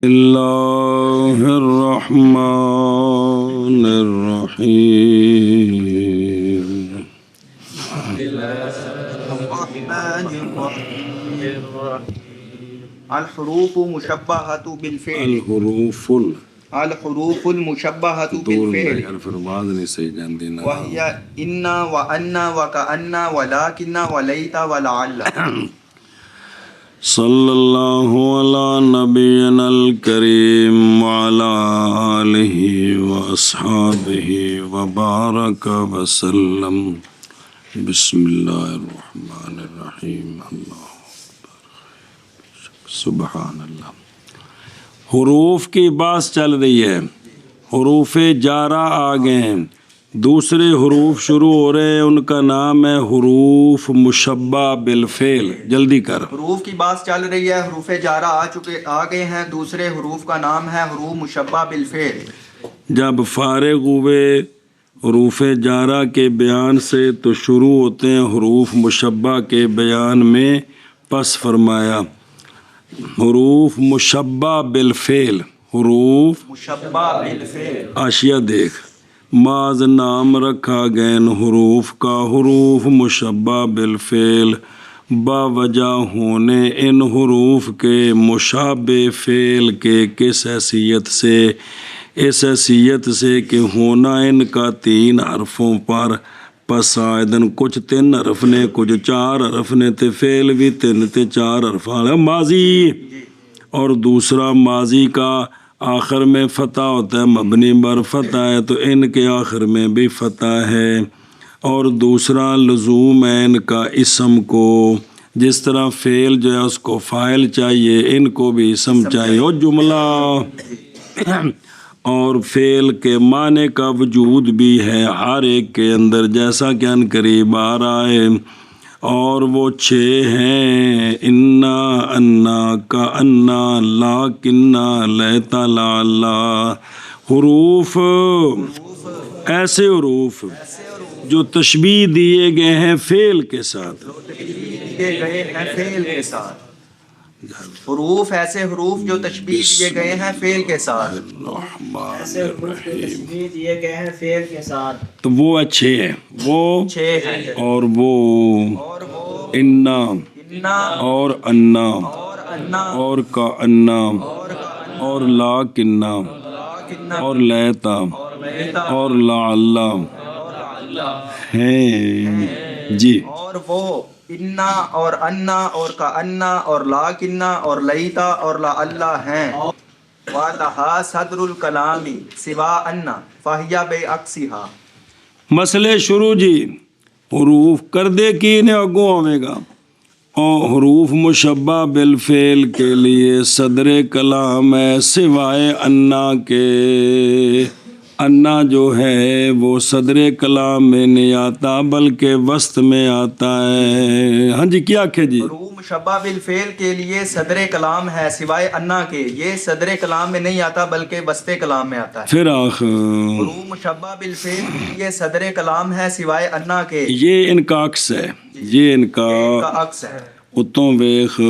اللہ الرحمن الرحیم الحروف مشبہۃ بالفعل الحروف المشبہۃ بالفعل فرماز نہیں صحیح جاندی نا وہی انا وانا وکأنا ولکن ولیت ولعل صلی اللہ علی نبینا الکریم وعلی آلہ واصحابہ وبارک وسلم بسم اللہ الرحمن الرحیم اللہ سبحان اللہ۔ حروف کی بات چل رہی ہے، حروف جارہ آ گئے ہیں، دوسرے حروف شروع ہو رہے ہیں، ان کا نام ہے حروف مشبہ بالفعل۔ جلدی کر، حروف کی بات چل رہی ہے، حروف جارہ آ گئے ہیں، دوسرے حروف کا نام ہے حروف مشبہ بالفعل۔ جب فارغ ہوئے حروف جارہ کے بیان سے تو شروع ہوتے ہیں حروف مشبہ کے بیان میں۔ پس فرمایا حروف مشبہ بالفعل، حروف مشبہ بالفعل۔ اشیاء دیکھ، بعض نام رکھا گئے ان حروف کا حروف مشبہ بالفعل، باوجہ ہونے ان حروف کے مشابہ فعل کے کس حیثیت سے؟ اس حیثیت سے کہ ہونا ان کا 3 حرفوں پر پسائدن، کچھ 3 حرف نے کچھ 4 حرف نے، تے فعل بھی 3 تے 4 حرف ہے ماضی، اور دوسرا ماضی کا آخر میں فتح ہوتا ہے، مبنی بر فتح ہے تو ان کے آخر میں بھی فتح ہے، اور دوسرا لزوم ہے ان کا اسم کو، جس طرح فعل جو ہے اس کو فاعل چاہیے، ان کو بھی اسم چاہیے، اور جملہ اور فعل کے معنی کا وجود بھی ہے ہر ایک کے اندر، جیسا کہ ان قریب آ رہا ہے، اور وہ 6 ہیں، انا انا کا انا لاکنہ لیتا لالا، حروف ایسے حروف جو تشبیہ دیے گئے ہیں فعل کے ساتھ، حروف ایسے حروف جو تشبیہ دیے گئے ہیں فعل کے ساتھ، ایسے حروف جو تشبیہ دیے گئے ہیں فعل کے ساتھ، تو وہ اچھے ہیں، وہ 6 ہیں، اور وہ اور وہ انا انا اور انا اور انا اور کا انا اور کأنا اور لا کنہ لاکنہ اور لیتا اور لیتا اور لعل اور لعل ہیں جی۔ اور وہ انا اور انا اور کأنا اور لاکنہ اور لیتا اور لعل ہیں، وَلَهَا صدر الکلام سوا انا فہی بعکسہا۔ مسئلے شروع جی، حروف کر دے کی نے اگوں ہوئے گا، اور حروف مشبہ بالفعل کے لیے صدر کلام ہے سوائے انا کے، انا جو ہے وہ صدر کلام میں نہیں آتا بلکہ وسط میں آتا ہے۔ ہاں جی کیا کہ جی؟ حروف مشبہ بالفعل کے لیے صدر کلام ہے سوائے انا کے، یہ صدر کلام میں نہیں آتا بلکہ وسط کلام میں آتا ہے۔ پھر آخر حروف مشبہ بالفعل کے لیے صدر کلام ہے سوائے انا کے، یہ ان کا عکس ہے، یہ ان کا عکس ہے۔ اتوں ویخ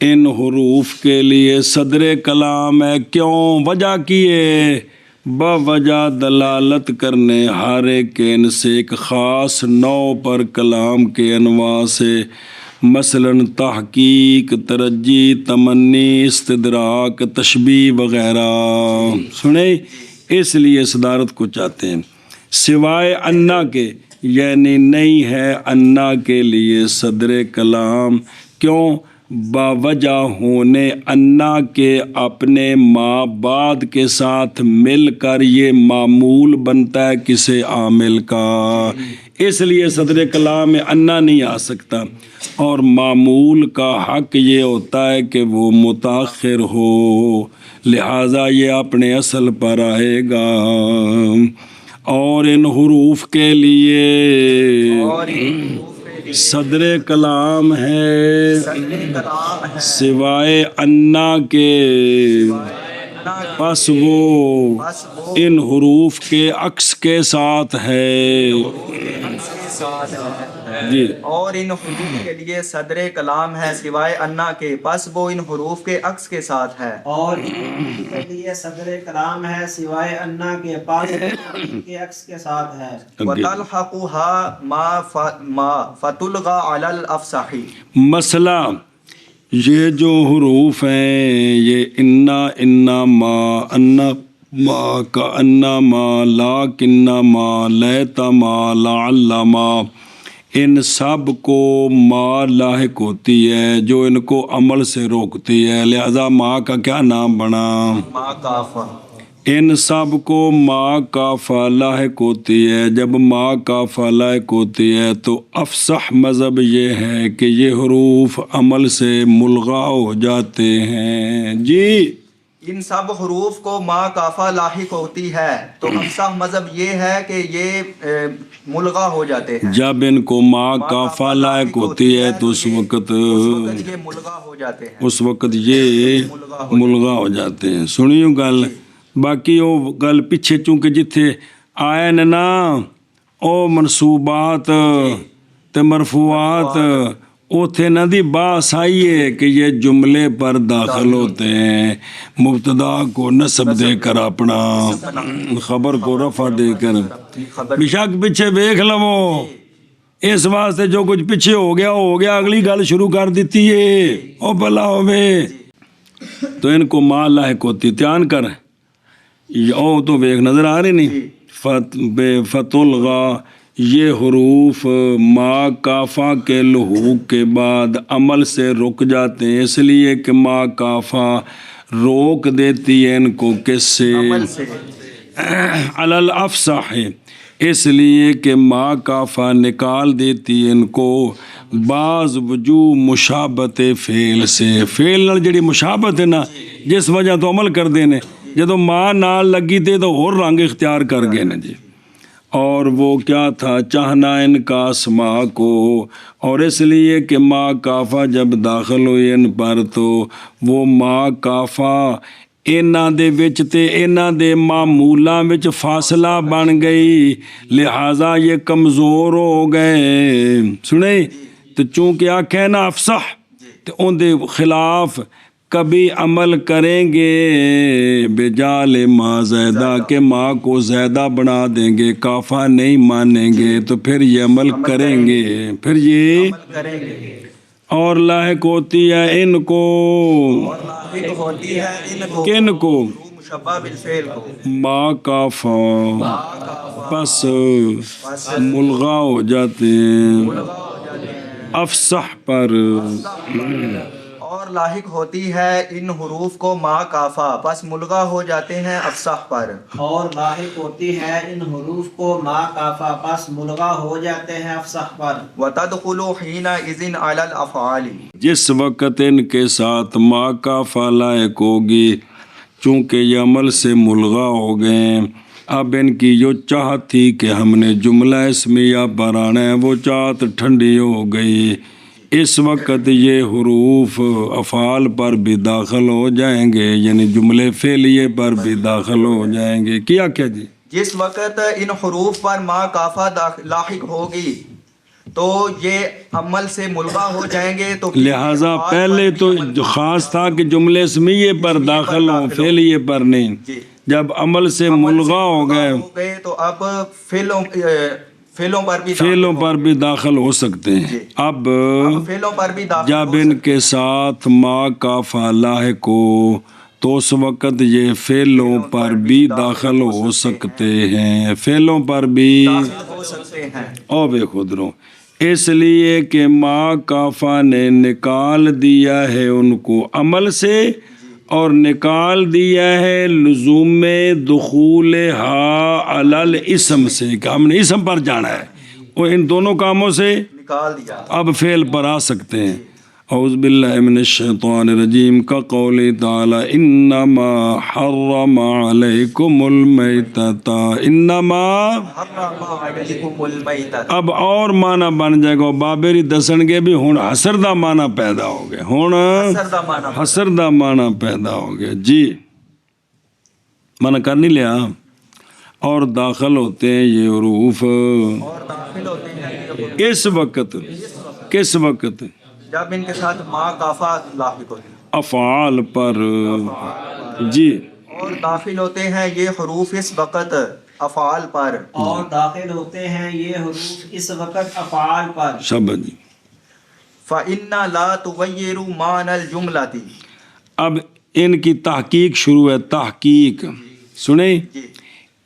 ان حروف کے لیے صدر کلام ہے، کیوں؟ وجہ کی ہے؟ بوجہ دلالت کرنے ہر ایک ان سے ایک خاص نوع پر کلام کے انواع سے، مثلا تحقیق، ترجی، تمنی، استدراک، تشبیہ وغیرہ، سنیں اس لیے صدارت کو چاہتے ہیں سوائے انا کے، یعنی نہیں ہے انا کے لیے صدر کلام، کیوں؟ باوجہ ہونے انا کے اپنے ما بعد کے ساتھ مل کر یہ معمول بنتا ہے کسی عامل کا، اس لیے صدر کلام میں انا نہیں آ سکتا، اور معمول کا حق یہ ہوتا ہے کہ وہ متاخر ہو، لہٰذا یہ اپنے اصل پر آئے گا، اور ان حروف کے لیے صدر کلام ہے سوائے انا کے، پس وہ ان حروف کے عکس کے ساتھ ہے، ہے جی اور ان حروف کے لیے صدر کلام ہے سوائے انا کے، پس وہ ان حروف کے عکس کے ساتھ ہے۔ اور ان کے لیے صدر کلام ہے سوائے انا کے، پاس ان کے عکس کے ساتھ ہے۔ وَتَلْحَقُهَا مَا فَتُلْغَى عَلَى الْأَفْصَحِ۔ مسئلہ یہ جو حروف ہیں یہ انا ما کا انا ما لاکننا ما لیتا ما لعل ما، ان سب کو ما لاحق ہوتی ہے جو ان کو عمل سے روکتی ہے، لہذا ما کا کیا نام بنا؟ ما کافہ۔ ان سب کو ما کافہ لاحق ہوتی ہے، جب ما کافہ لاحق ہوتی ہے تو افصح مذہب یہ ہے کہ یہ حروف عمل سے ملغا ہو جاتے ہیں۔ جی ان سب حروف کو ما کافہ لاحق ہوتی ہے تو افصح مذہب یہ ہے کہ یہ ملغا ہو جاتے ہیں۔ جب ان کو ما کافہ لاحق ہوتی ہے تو اس وقت یہ ملغا ہو جاتے ہیں، اس وقت یہ ملغا ہو جاتے ہیں۔ سنیو گل باقی وہ گل پیچھے چونکہ جتھے آئے نا او منصوبات تے مرفوعات اوتھے نہ دی باس آئی ہے کہ یہ جملے پر داخل ہوتے ہیں، مبتدا کو نصب دے کر اپنا خبر کو رفع دے کر، بشک پیچھے دیکھ لو اس واسطے جو کچھ پیچھے ہو گیا اگلی گل شروع کر دیتی ہے او بلا ہوئے تو ان کو ما لاحق ہوتی، دھیان کر او تو ایک نظر آ رہی نہیں فتلغا، یہ حروف ما کافہ کے لحوق کے بعد عمل سے رک جاتے ہیں، اس لیے کہ ما کافہ روک دیتی ہے ان کو کس سے؟ علی الافصح، اس لیے کہ ما کافہ نکال دیتی ہے ان کو بعض وجوہ مشابہت فعل سے، فعل نال جڑی مشابہت ہے نا جس وجہ تو عمل کر دینے، جدو ماں نال لگی تے تو اور رنگ اختیار کر گئے نا جی۔ اور وہ کیا تھا چاہنا ان کا اسماء کو، اور اس لیے کہ ما کافہ جب داخل ہوئی ان پر تو وہ ما کافہ انہاں دے وچ تے انہاں دے معمولاں وچ فاصلہ بن گئی، لہٰذا یہ کمزور ہو گئے۔ سنے تو چونکہ آکھے نا افصح تو ان دے خلاف کبھی عمل کریں گے بجال ما زیدہ کہ ماں کو زیادہ بنا دیں گے، کافہ نہیں مانیں گے تو پھر یہ عمل کریں گے، پھر یہ اور لاحق ہوتی ہے ان کو، کن کو؟ مشبہ بالفعل کو، ما کافہ پس ملغا ہو جاتے ہیں افصح پر، اور لاحق ہوتی ہے ان حروف کو ما کافہ پس ملغا ہو جاتے ہیں افصح پر، اور لاحق ہوتی ہے ان حروف کو ما کافہ پس ملغا ہو جاتے ہیں افصح پر۔ وَتَدْخُلُ حِينَئِذٍ عَلَى الْأَفْعَالِ، جس وقت ان کے ساتھ ما کافہ لاحق ہوگی چونکہ یہ عمل سے ملغا ہو گئے، اب ان کی جو چاہت تھی کہ ہم نے جملہ اسمیہ پر آنا ہے وہ چاہت ٹھنڈی ہو گئی، اس وقت یہ حروف افعال پر بھی داخل ہو جائیں گے، یعنی جملے فعلیے پر بھی داخل ہو جائیں گے۔ کیا جی؟ جس وقت ان حروف پر ما کافہ لاحق ہوگی تو یہ عمل سے ملغا ہو جائیں گے، تو لہٰذا پہلے تو خاص تھا کہ جملے اسمیہ پر داخل ہوں، فعلیے پر نہیں، جب عمل سے ملغا ہو گئے تو اب فعلوں پر بھی داخل ہو سکتے ہیں۔ اب فعلوں پر بھی داخل جب ان کے ساتھ ما کافہ لاحق ہو تو اس وقت یہ فعلوں پر بھی داخل ہو سکتے ہیں، فعلوں پر بھی ہو سکتے ہیں، او بے خود رو، اس لیے کہ ما کافہ نے نکال دیا ہے ان کو عمل سے اور نکال دیا ہے لزوم دخول ہا علی الاسم سے کہ ہم نے اسم پر جانا ہے، وہ ان دونوں کاموں سے نکال دیا، اب فعل پر آ سکتے ہیں۔ اعوذ باللہ من الشیطان الرجیم کا قول تعالی انما حرم علیکم المیتۃ، انما حرم علیکم المیتۃ، اب اور معنی بن جائے گا، بابری دسن گے بھی ہن حسر دا معنی پیدا ہو گیا، ہن حسر دا معنی پیدا ہو گیا جی، منع کر نہیں لیا، اور داخل ہوتے ہیں یہ حروف اور داخل ہوتے ہیں اس وقت کس وقت جب ان کے ساتھ ما کافا لاحق ہوتے ہیں افعال پر جی اور داخل ہوتے ہیں یہ حروف اس وقت افعال پر اور داخل ہوتے ہیں یہ حروف اس وقت افعال پر شاباش جی فَإِنَّ لَا تُغَيِّرُ مَعْنَى الْجُمْلَةِ اب ان کی تحقیق شروع ہے تحقیق سنیں جی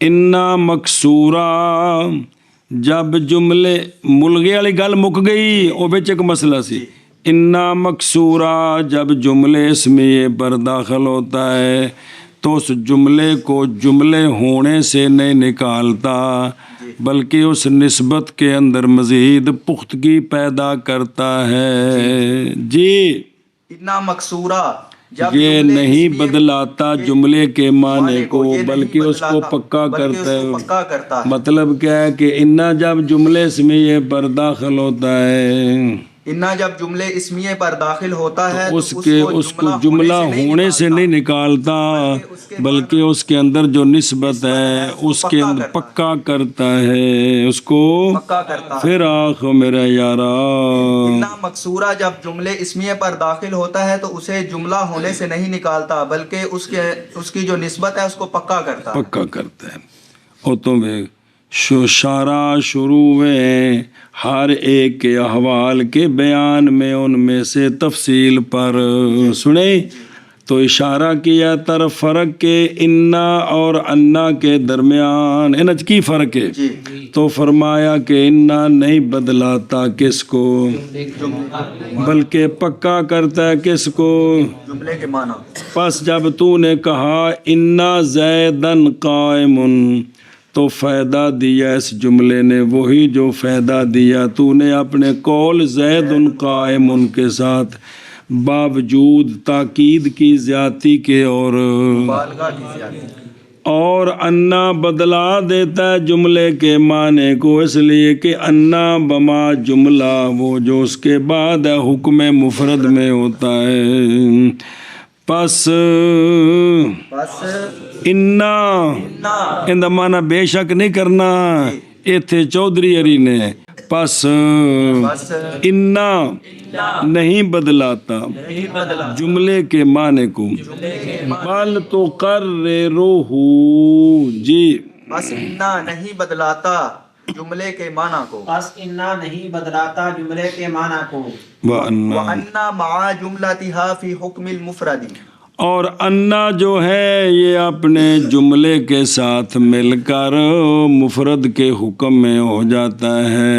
انا مکسورا جب جملے ملغے والی گل مک گئی وہ بچ ایک مسئلہ سی انا مکسورا جب جملے اسمیہ پر داخل ہوتا ہے تو اس جملے کو جملے ہونے سے نہیں نکالتا بلکہ اس نسبت کے اندر مزید پختگی پیدا کرتا ہے جی اتنا مقصورہ جب یہ جملے نہیں اسمیہ بدلاتا جملے کے معنی کو یہ نہیں بلکہ اس کو بدلاتا، پکا بلکہ کرتا اس کو ہے پکا کرتا ہے مطلب کیا ہے کہ انا جب جملے اسمیہ پر داخل ہوتا ہے انا جب جملے اسمیہ پر داخل ہوتا ہے تو اس کو جملہ ہونے سے نہیں نکالتا بلکہ اس کے اندر جو نسبت ہے اس کے اندر پکا کرتا ہے اس کو پکا کرتا ہے پھر آخو میرا یارا اتنا مقصورہ جب جملے اسمیہ پر داخل ہوتا ہے تو اسے جملہ ہونے سے نہیں نکالتا بلکہ اس کی جو نسبت ہے اس کو پکا کرتا ہے پکا کرتا ہے اور تمہیں شارع شروع میں ہر ایک کے احوال کے بیان میں ان میں سے تفصیل پر سنیں تو اشارہ کیا طرف فرق کے انا اور انا کے درمیان انج کی فرق ہے جی تو فرمایا کہ انا نہیں بدلاتا کس کو بلکہ پکا کرتا ہے کس کو جملے کے معنی پس جب تو نے کہا انا زیدن قائم تو فائدہ دیا اس جملے نے وہی جو فائدہ دیا تو نے اپنے قول زید قائم ان کے ساتھ باوجود تاکید کی زیادتی کے اور بالغہ کی زیادتی اور انا بدلا دیتا ہے جملے کے معنی کو اس لیے کہ انا بما جملہ وہ جو اس کے بعد ہے حکم مفرد میں ہوتا ہے پس بس انا نا ان دا معنی بے شک نہیں کرنا ایتھے چودھری ہری نے پس بس انا نہیں بدلاتا نہیں بدلا جملے کے معنی کو بل تو کر جی بس انا نہیں بدلاتا جملے کے معنی کو بس انا نہیں بدلاتا جملے کے معنی کو وَأَنَّا وَأَنَّا مَعَ جُمْلَتِهَا فِي حُكْمِ الْمُفْرَدِ اور انا جو ہے یہ اپنے جملے کے ساتھ مل کر مفرد کے حکم میں ہو جاتا ہے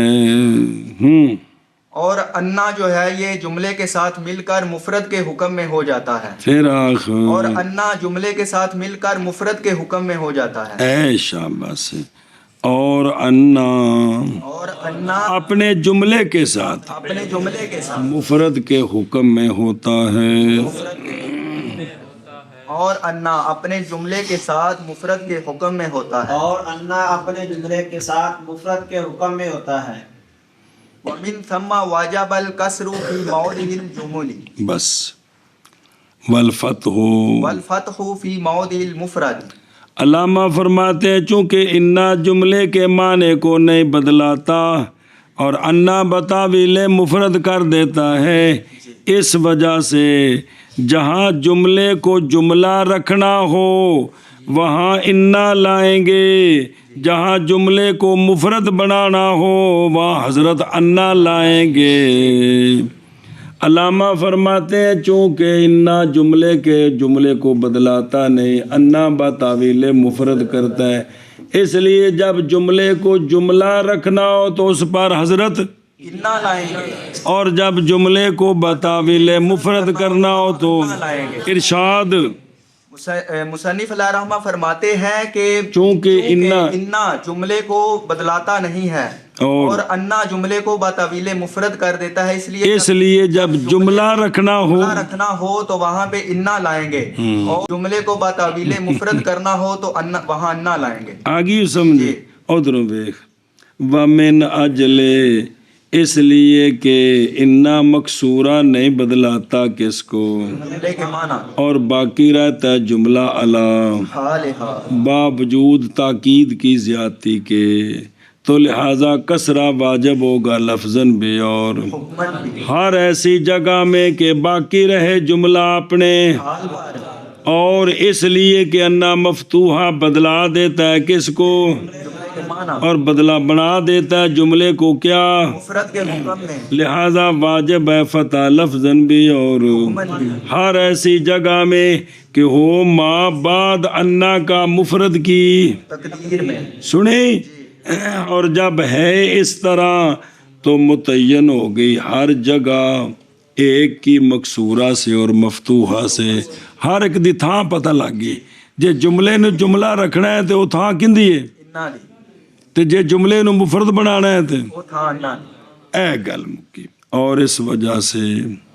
اور انا جو ہے یہ جملے کے ساتھ مل کر مفرد کے حکم میں ہو جاتا ہے پھر آخ اور انا جملے کے ساتھ مل کر مفرد کے حکم میں ہو جاتا ہے اے شاباش اور انا اور انا اپنے جملے کے ساتھ اپنے جملے کے ساتھ مفرد کے حکم میں ہوتا ہے اور انا اپنے جملے کے ساتھ مفرد کے حکم میں ہوتا ہے اور انا اپنے جملے کے ساتھ مفرد کے حکم میں ہوتا ہے وَمِن ثَمَّ وَجَبَ الْكَسْرُ فِي مَوْضِعِ الْجُمُلِ بس والفتح وَالْفَتْحُ فِي مَوْضِعِ الْمُفْرَدِ علامہ فرماتے ہیں چونکہ انا جملے کے معنی کو نہیں بدلاتا اور انا بتاویل مفرد کر دیتا ہے اس وجہ سے جہاں جملے کو جملہ رکھنا ہو وہاں انا لائیں گے جہاں جملے کو مفرد بنانا ہو وہاں حضرت انا لائیں گے علامہ فرماتے ہیں چونکہ انا جملے کو بدلاتا نہیں انا بتاویل مفرد کرتا ہے اس لیے جب جملے کو جملہ رکھنا ہو تو اس پر حضرت انا لائیں گے اور جب جملے کو بتاویل مفرد کرنا ہو تو ارشاد مصنف علیہ رحمہ فرماتے ہیں کہ چونکہ انا جملے کو بدلاتا نہیں ہے اور انا جملے کو بتاویل مفرد کر دیتا ہے اس لیے جب جملہ رکھنا ہو تو وہاں پہ انا لائیں گے اور جملے کو بتاویل مفرد کرنا ہو تو وہاں انا لائیں گے آگے سمجھے ادھر دیکھ ومن اجلے اس لیے کہ انا مقصورہ نہیں بدلاتا کس کو جملے کے معنی اور باقی رہتا ہے جملہ علا حال باوجود تاکید کی زیادتی کے تو لہٰذا کسرہ واجب ہوگا لفظاً بھی اور حکمن بھی ہر ایسی جگہ میں کہ باقی رہے جملہ اپنے، حال بار اور اس لیے کہ انا مفتوحہ بدلا دیتا ہے کس کو، جملے کے معنی اور بدلا بنا دیتا ہے جملے کو کیا، مفرد کے حکم میں لہذا واجب ہے فتح لفظاً بھی اور حکمن بھی ہر ایسی جگہ میں کہ ہو ما بعد انا کا مفرد کی تقدیر میں سنیں، اور جب ہے اس طرح تو متعین ہو گئی ہر جگہ ایک کی مکسورہ سے اور مفتوحہ سے، ہر ایک دی تھاں پتہ لگ گئی، جے جملے نو جملہ رکھنا ہے تو وہ تھاں کندی ہے، انا دی تے جے جملے نو مفرد بنانا ہے تے وہ تھا انا دی اے گل مکی، اور اس وجہ سے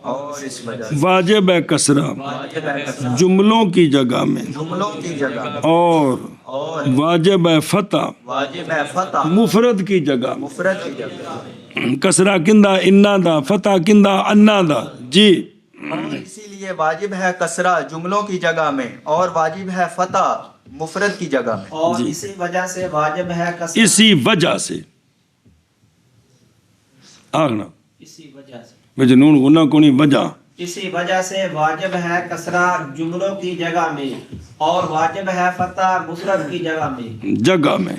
اور اس وجہ سے واجب ہے کسرہ واجب ہے کسرہ جملوں کی جگہ میں، جملوں کی جگہ اور اور واجب ہے فتح واجب ہے فتح مفرد کی جگہ میں، مفرد کی جگہ، کسرہ کندہ انا دا، فتح کندہ انا دا، جی اور اسی لیے واجب ہے کسرہ جملوں کی جگہ میں اور واجب ہے فتح مفرد کی جگہ میں، اور اسی وجہ سے واجب ہے کسرہ، اسی وجہ سے آگنا اسی وجہ سے وجہ نون گناہ کونی وجہ، اسی وجہ سے واجب ہے کسرہ جملوں کی جگہ میں اور واجب ہے فتح مفرد کی جگہ میں، جگہ میں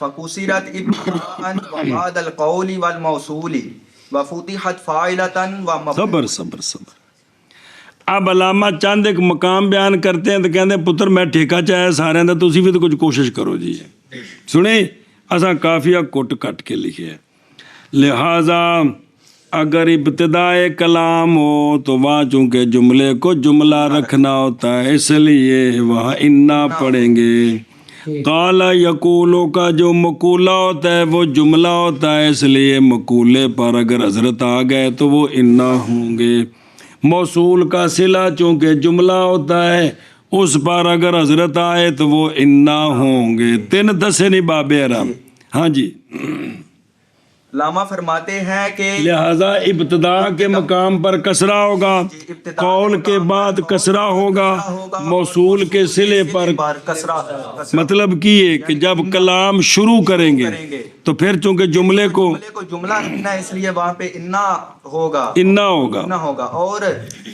فقصرت ابتداءً وبعد القول والموصول وفتحت فاعلة ومفعول۔ صبر صبر صبر۔ اب علامہ چاند ایک مقام بیان کرتے ہیں تو کہتے ہیں پتر میں ٹھیکہ چاہے سارے اندر تسی بھی تو کچھ کوشش کرو جی، سنیں اساں کافیہ کٹ کٹ کے لکھے ہے، لہٰذا اگر ابتدائے کلام ہو تو وہاں چونکہ جملے کو جملہ رکھنا ہوتا ہے اس لیے وہاں انا پڑھیں گے، قال یقولو کا جو مقولہ ہوتا ہے وہ جملہ ہوتا ہے اس لیے مقولے پر اگر حضرت آ گئے تو وہ انا ہوں گے، موصول کا صلہ چونکہ جملہ ہوتا ہے اس پر اگر حضرت آئے تو وہ انا ہوں گے، تین دسے نہیں بابے حرام، ہاں جی، علامہ فرماتے ہیں کہ لہذا ابتدا کے مقام پر کسرہ ہوگا، قول کے بعد کسرہ ہوگا، موصول کے صلے پر کسرہ مطلب کی ہے کہ جب کلام شروع کریں گے تو پھر چونکہ جملے کو جملہ رکھنا ہے اس لیے وہاں پہ انا ہوگا، انا ہوگا، انا ہوگا، اور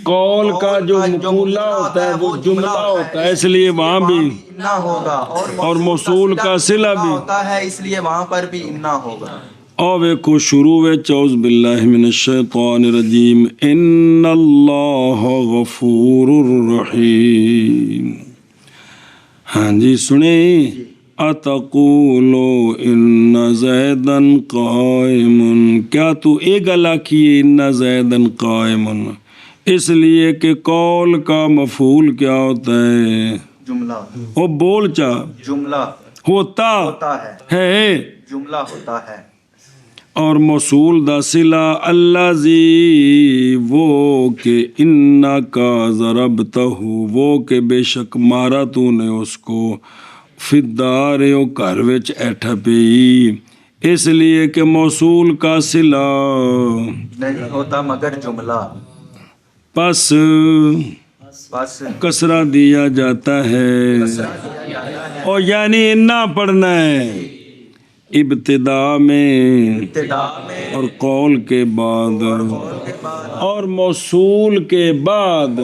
قول کا جو مقولہ ہوتا ہے وہ جملہ ہوتا ہے اس لیے وہاں بھی انا ہوگا، اور موصول کا صلہ بھی ہوتا ہے اس لیے وہاں پر بھی انا ہوگا۔ اور ویکھو شروع وچ اعوذ باللہ من الشیطان الرجیم ان اللہ غفور الرحیم، ہاں جی سنیں، اتقولو ان زیدن قائم، کیا تو ایک گلا کیے ان زیدن قائم، اس لیے کہ قول کا مفعول کیا ہوتا ہے، جملہ وہ بول چا جملہ ہوتا ہے جملہ ہوتا ہے، اور موصول دا صلہ الذی وہ کہ انا کا ضربتہ وہ کہ بے شک مارا تو نے اس کو فی الدار او گھر وچ ایٹھا پئی، اس لیے کہ موصول کا صلہ نہیں ہوتا مگر جملہ، پس بس کسرہ دیا جاتا ہے، اور یعنی انا پڑھنا ہے ابتدا میں ابتدا میں اور قول کے بعد اور موصول کے بعد،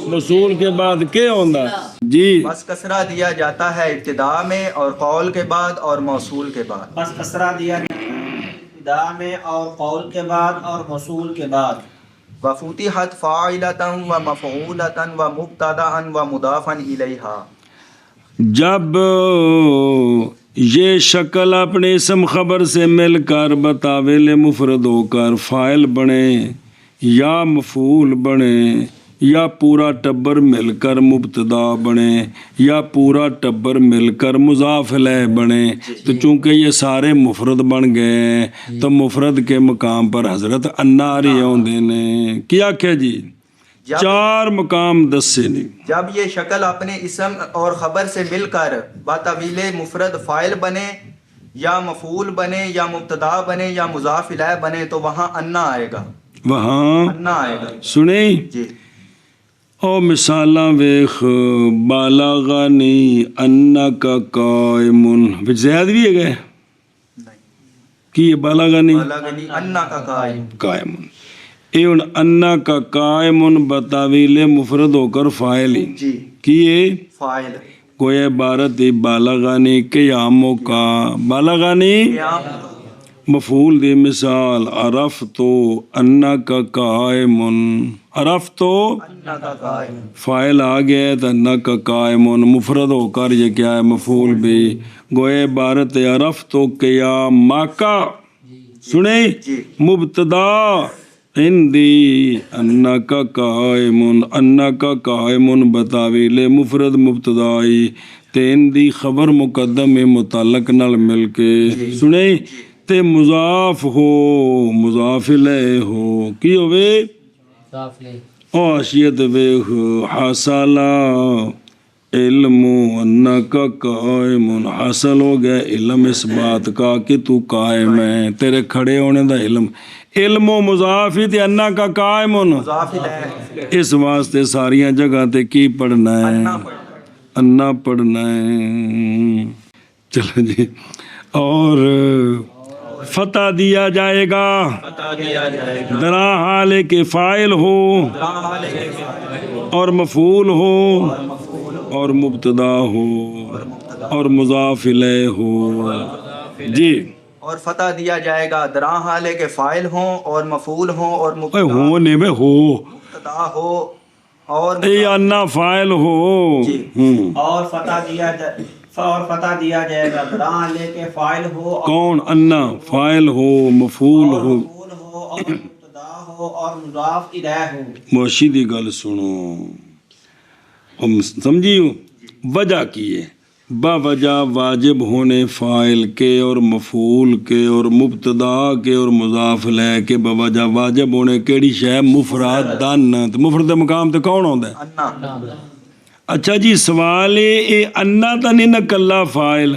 موصول کے بعد کیا ہوتا جی، بس کسرہ دیا جاتا ہے ابتدا میں اور قول کے بعد اور موصول کے بعد، بس کسرہ دیا جاتا ہے ابتدا میں اور قول کے بعد اور موصول کے بعد، وفتحت فاعلة ومفعولة ومبتدأ ومضافا الیہا، جب یہ شکل اپنے اسم خبر سے مل کر بتاویل مفرد ہو کر فاعل بنے یا مفعول بنے یا پورا ٹبر مل کر مبتدا بنے یا پورا ٹبر مل کر مضاف الیہ بنے، تو چونکہ یہ سارے مفرد بن گئے تو مفرد کے مقام پر حضرت انا رہے ہوندے نے، کیا کہہ جی چار مقام دسے نہیں، جب یہ شکل اپنے اسم اور خبر سے مل کر بطویل مفرد فاعل بنے یا مفعول بنے یا مبتدا بنے یا مضاف الیہ بنے تو وہاں انا آئے گا، وہاں انا آئے گا، سنیں جی او مثالاں ویخ، بالغنی انک قائم، وچ زیاد بھی ہے گئے، نہیں کی بلغنی بلغنی انا کا قائم قائمن اے ان انا کا قائمن بتاویل مفرد ہو کر فاعل جی کیے فاعل کوئی عبارت بالغانی قیاموں کا بالغانی قیام مفعول دی مثال عرفت انا کا قائمن عرفت انا کا قائم فاعل آ گیا تو انا کا قائمن مفرد ہو کر یہ کیا ہے مفعول بھی گوئے عبارت عرفت قیام کا سنے جی مبتدا ہندی انا کا قائمن انا کا قائمن بتاویل مفرد مبتدائی تین دی خبر مقدم متعلق نال مل کے سنے تے مضاف ہو مضاف الیہ ہو کی ہوئے حاشیت ویخ حاصلہ علم انا کا قائم حاصل ہو گیا علم اس بات کا کہ تو قائم ہے تیرے کھڑے ہونے دا علم علم و مضافی تے انا کا قائم مضاف الیہ اس واسطے ساریاں جگہ تے کی پڑھنا ہے انا پڑھنا ہے چلو جی اور فتح دیا جائے گا بتا دیا جائے گا درا حال کے فائل ہو اور مفعول ہو اور مبتدا ہو اور مضاف الیہ ہو جی اور فتح دیا جائے گا درا حالے کے فاعل ہوں اور مفعول ہوں اور اے ہونے میں ہو مبتدا ہو اور اے انا فائل ہو جی اور فتح دیا جائے گا درا لے کے فاعل ہو اور کون انا فائل ہو مفعول ہو مفعول ہو اور مبتدا ہو اور مضاف الیہ ہو موشی دی گل سنو ہم سمجھیو وجہ کی ہے با وجہ واجب ہونے فاعل کے اور مفعول کے اور مبتدا کے اور مضاف الیہ کے با وجہ واجب ہونے کیڑی شے مفرد دن تے مفرد مقام تے کون ہوندا ہے انا اچھا جی سوال اے انا تا نہیں نہ کلا فاعل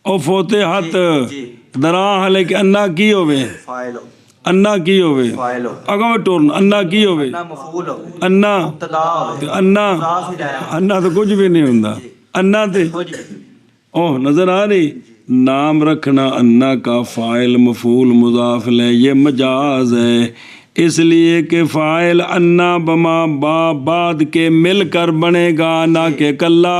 او فوتحت جی درا حالے کہ انا کی ہوئے فاعل ہو انا کی ہوئے فاعل ہو اگو ٹورن انا کی ہوئے انا مفعول ہو انا مبتدا ہو تے انا مضاف الیہ انا تو کچھ بھی نہیں ہوندا انا تے کچھ اوہ نظر آ رہی نام رکھنا انا کا فاعل مفعول مضاف الیہ یہ مجاز ہے اس لیے کہ فاعل انا بما با بعد کے مل کر بنے گا نہ کہ کلا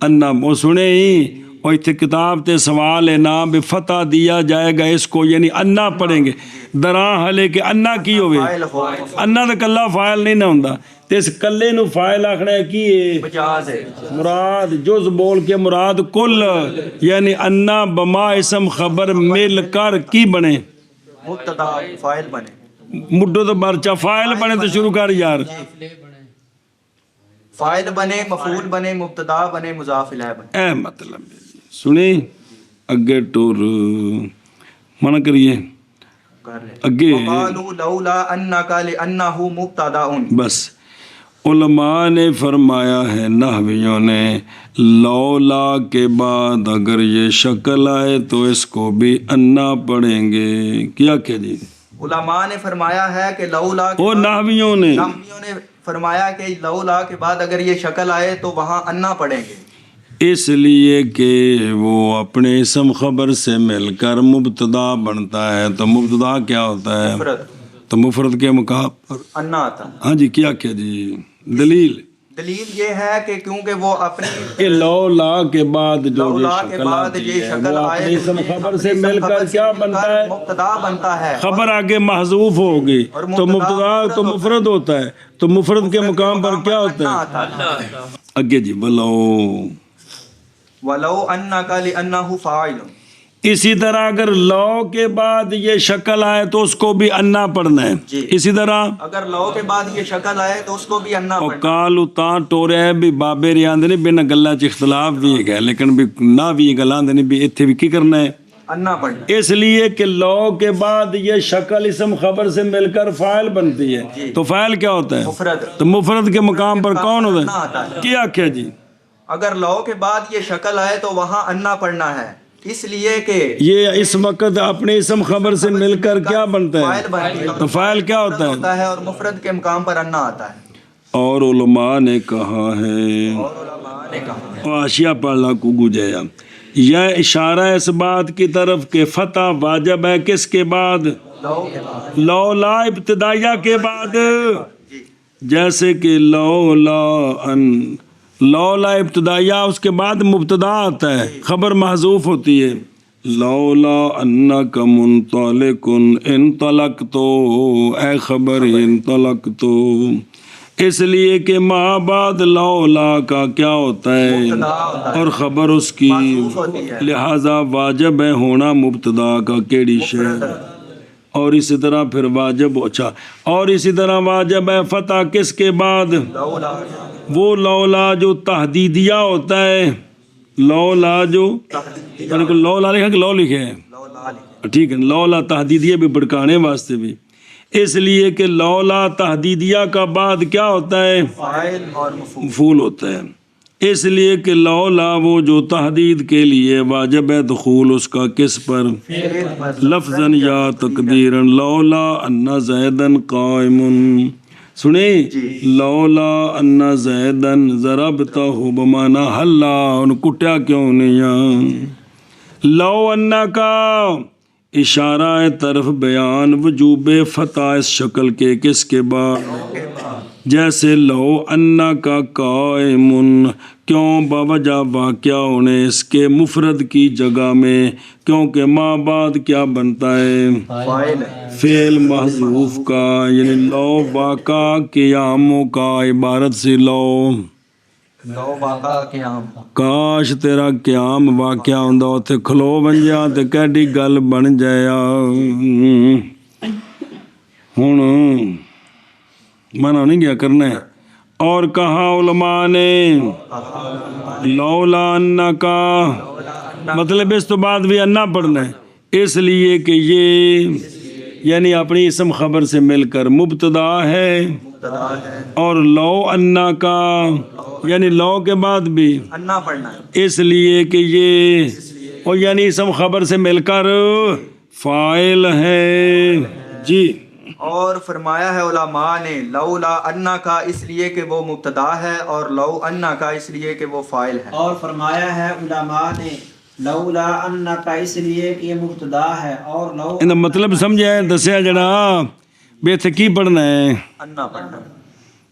انا وہ سنے ہی اور اتنے کتاب تے سوال ہے نا بے فتح دیا جائے گا اس کو یعنی انا پڑھیں گے درا حلے کہ انا کی ہوئے فاعل ہو انا تو کلا فاعل نہیں نہ ہوندا تے اس کلے نو فاعل آکھنا ہے کی ہے مجاز ہے مراد جز بول کے مراد کل یعنی انا بما اسم خبر مل کر کی بنے مبتدا فاعل بنے مڈو تو برچہ فاعل بنے تو شروع کر یار فاعل بنے مفعول بنے مبتدا بنے مضاف الیہ بنے اے مطلب سنی اگے ٹور منع کریے کر لیں اگے وقالوا لولا انک لانه مبتدا بس علماء نے فرمایا ہے نحویوں نے لولا کے بعد اگر یہ شکل آئے تو اس کو بھی انا پڑھیں گے کیا کہ جی علماء نے فرمایا ہے کہ لولا کے وہ بعد نحویوں نے نحویوں نے فرمایا کہ لولا کے بعد اگر یہ شکل آئے تو وہاں انا پڑھیں گے اس لیے کہ وہ اپنے اسم خبر سے مل کر مبتدا بنتا ہے تو مبتدا کیا ہوتا ہے مفرد تو مفرد کے مقام پر انا آتا ہے ہاں جی کیا جی دلیل دلیل یہ ہے کہ کیونکہ وہ اپنی کہ لولا کے بعد جو لولا یہ کے شکل بعد آتی یہ ہے شکل وہ آئے اپنے اسم خبر سے مل کر کیا بنتا ہے مبتدا بنتا ہے خبر آگے محذوف ہوگی اور تو مبتدا تو مفرد ہوتا ہے تو مفرد کے مقام پر کیا ہوتا ہے آگے جی بلو ولو انک لانه فاعل اسی طرح اگر لو کے بعد یہ شکل آئے تو اس کو بھی انا پڑھنا ہے جی اسی طرح اگر لو کے بعد یہ شکل آئے تو اس کو بھی انا اور پڑھنا کالو تاں ٹورے ہے بھی بابے ریاند نے بنا گلہ چ اختلاف بھی ہے لیکن بھی نہ بھی گلاں نے بھی اتنے بھی کی کرنا ہے انا پڑھنا اس لیے کہ لو کے بعد یہ شکل اسم خبر سے مل کر فاعل بنتی ہے تو فاعل کیا ہوتا ہے مفرد تو مفرد کے مقام پر کون ہوتا ہے کیا کیا جی اگر لو کے بعد یہ شکل آئے تو وہاں انا پڑھنا ہے اس لیے کہ یہ اس وقت اپنے اسم خبر سے مل کر کیا بنتا فاعل ہے بنتی ہے تو فاعل کیا ہوتا ہے اور مفرد کے مقام پر انا آتا ہے اور علماء نے کہا ہے اور علماء آشیا پڑھنا کو گجیا یہ اشارہ ہے اس بات کی طرف کہ فتح واجب ہے کس کے بعد لولا ابتدائیہ کے بعد جیسے کہ لولا ابتدائیہ اس کے بعد مبتدا آتا ہے خبر محذوف ہوتی ہے لولا انک منطلق انطلقت اے خبر انطلقت اس لیے کہ ما بعد لولا کا کیا ہوتا ہے اور خبر اس کی لہذا واجب ہے ہونا مبتدا کا کیڑی شے اور اسی طرح پھر واجب اچھا اور اسی طرح واجب ہے فتح کس کے بعد وہ لولا جو تحدیدیہ ہوتا ہے لولا جو لولا لکھا کہ لو لکھے ہیں ٹھیک ہے لولا تحدیدیہ بھی بڑکانے واسطے بھی اس لیے کہ لولا تحدیدیہ کا بعد کیا ہوتا ہے مفعول ہوتا ہے اس لیے کہ لولا وہ جو تحدید کے لیے واجب ہے دخول اس کا کس پر لفظاً یا تقدیراً لولا ان زیدن قائم سنیں لولا ان زیدن ضربتہ بمعنی حلا ان کٹیا کیوں نہیں لو ان کا اشارہ ہے طرف بیان وجوب فتح اس شکل کے کس کے بعد جیسے لو انا کا قائم کیوں باوجہ واقعہ ہونے اس کے مفرد کی جگہ میں کیونکہ ما بعد کیا بنتا ہے فعل محذوف کا یعنی لو واقع قیاموں کا عبارت سے لو کاش تیرا قیام واقعہ ہوندا اوتھے کھلو بن جا تے کیڈی گل بن جایا ہن منع نہیں گیا کرنا ہے اور کہا علماء نے لولا انا کا مطلب اس تو بعد بھی انا پڑھنا ہے اس لیے کہ یہ یعنی اپنی اسم خبر سے مل کر مبتدا ہے اور لو انا کا یعنی لو کے بعد بھی انا پڑھنا ہے اس لیے کہ یہ اور یعنی اسم خبر سے مل کر فاعل ہے جی اور فرمایا ہے علماء نے لولا انا کا اس لیے کہ وہ مبتدا ہے اور لو انا کا اس لیے کہ وہ فاعل ہے اور فرمایا ہے علماء نے لولا ان کا اس لیے کہ یہ مبتدا ہے اور لو ان مطلب سمجھے دسیا جڑا بے تھکی پڑھنا ہے انا پڑھنا ہے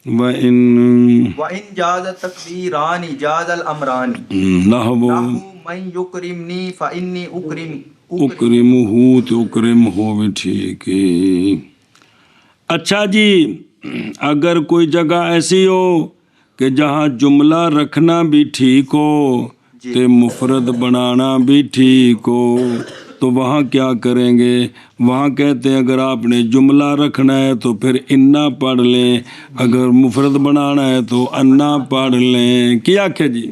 وَإِن وَإِن جَازَ التَّكْبِيرَانِ جَازَ الْأَمْرَانِ نحو مَن يُكْرِمْنِي فَإِنِّي اکرمہو تو اکرمہو بھی ٹھیک ہے اچھا جی اگر کوئی جگہ ایسی ہو کہ جہاں جملہ رکھنا بھی ٹھیک ہو تے مفرد بنانا بھی ٹھیک ہو تو وہاں کیا کریں گے وہاں کہتے ہیں اگر آپ نے جملہ رکھنا ہے تو پھر انا پڑھ لیں اگر مفرد بنانا ہے تو انا پڑھ لیں کیا کہ جی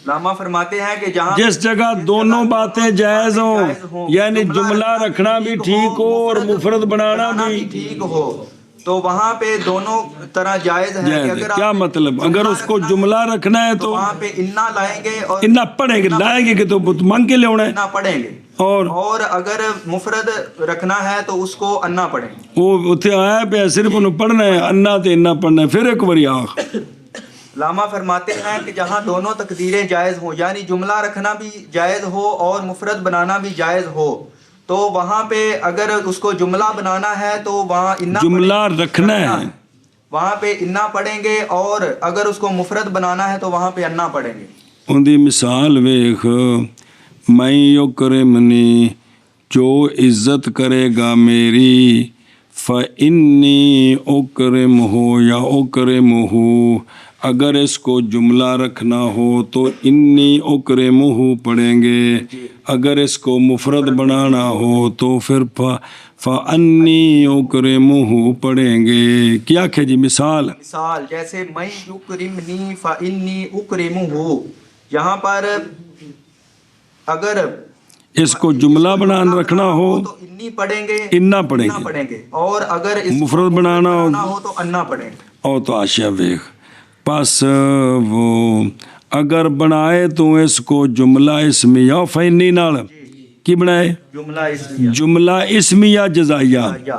علامہ فرماتے ہیں کہ جہاں جس جگہ دونوں باتیں جائز ہوں یعنی جملہ رکھنا بھی ٹھیک ہو اور مفرد بنانا بھی ٹھیک ہو تو وہاں پہ دونوں طرح جائز ہے کہ اگر کیا مطلب اگر اس کو جملہ رکھنا ہے تو وہاں پہ انا لائیں گے اور انا پڑھیں گے لائیں گے کہ تو منگ کے لے ہونا ہے انا پڑھیں گے اور اگر مفرد رکھنا ہے تو اس کو انا پڑھیں گے وہ اتنے آیا پہ صرف انہوں پڑھنا ہے انا تے انا پڑھنا ہے پھر ایک باری آخ علامہ فرماتے ہیں کہ جہاں دونوں تقدیریں جائز ہوں یعنی جملہ رکھنا بھی جائز ہو اور مفرد بنانا بھی جائز ہو تو وہاں پہ اگر اس کو جملہ بنانا ہے تو وہاں انا جملہ رکھنا ہے وہاں پہ انا پڑھیں گے اور اگر اس کو مفرد بنانا ہے تو وہاں پہ انا پڑھیں گے ان دی مثال ویخ میں یکرمنی جو عزت کرے گا میری فإنی اکرمہو یا اکرمہو اگر اس کو جملہ رکھنا ہو تو انی اکرمہو پڑھیں گے اگر اس کو مفرد بنانا ہو تو پھر فانی اکرمہو پڑھیں گے کیا کہ جی مثال جیسے میں یکرمنی فانی اکرمہو یہاں پر اگر اس کو جملہ بنانا رکھنا ہو تو انی پڑھیں گے انا پڑھیں گے اور اگر اس مفرد بنانا ہو تو انا پڑھیں گے او تو آشیا ویخ پس وہ اگر بنائے تو اس کو جملہ اسمیہ فینی نال کی بنائے جملہ اسمیہ جزائیہ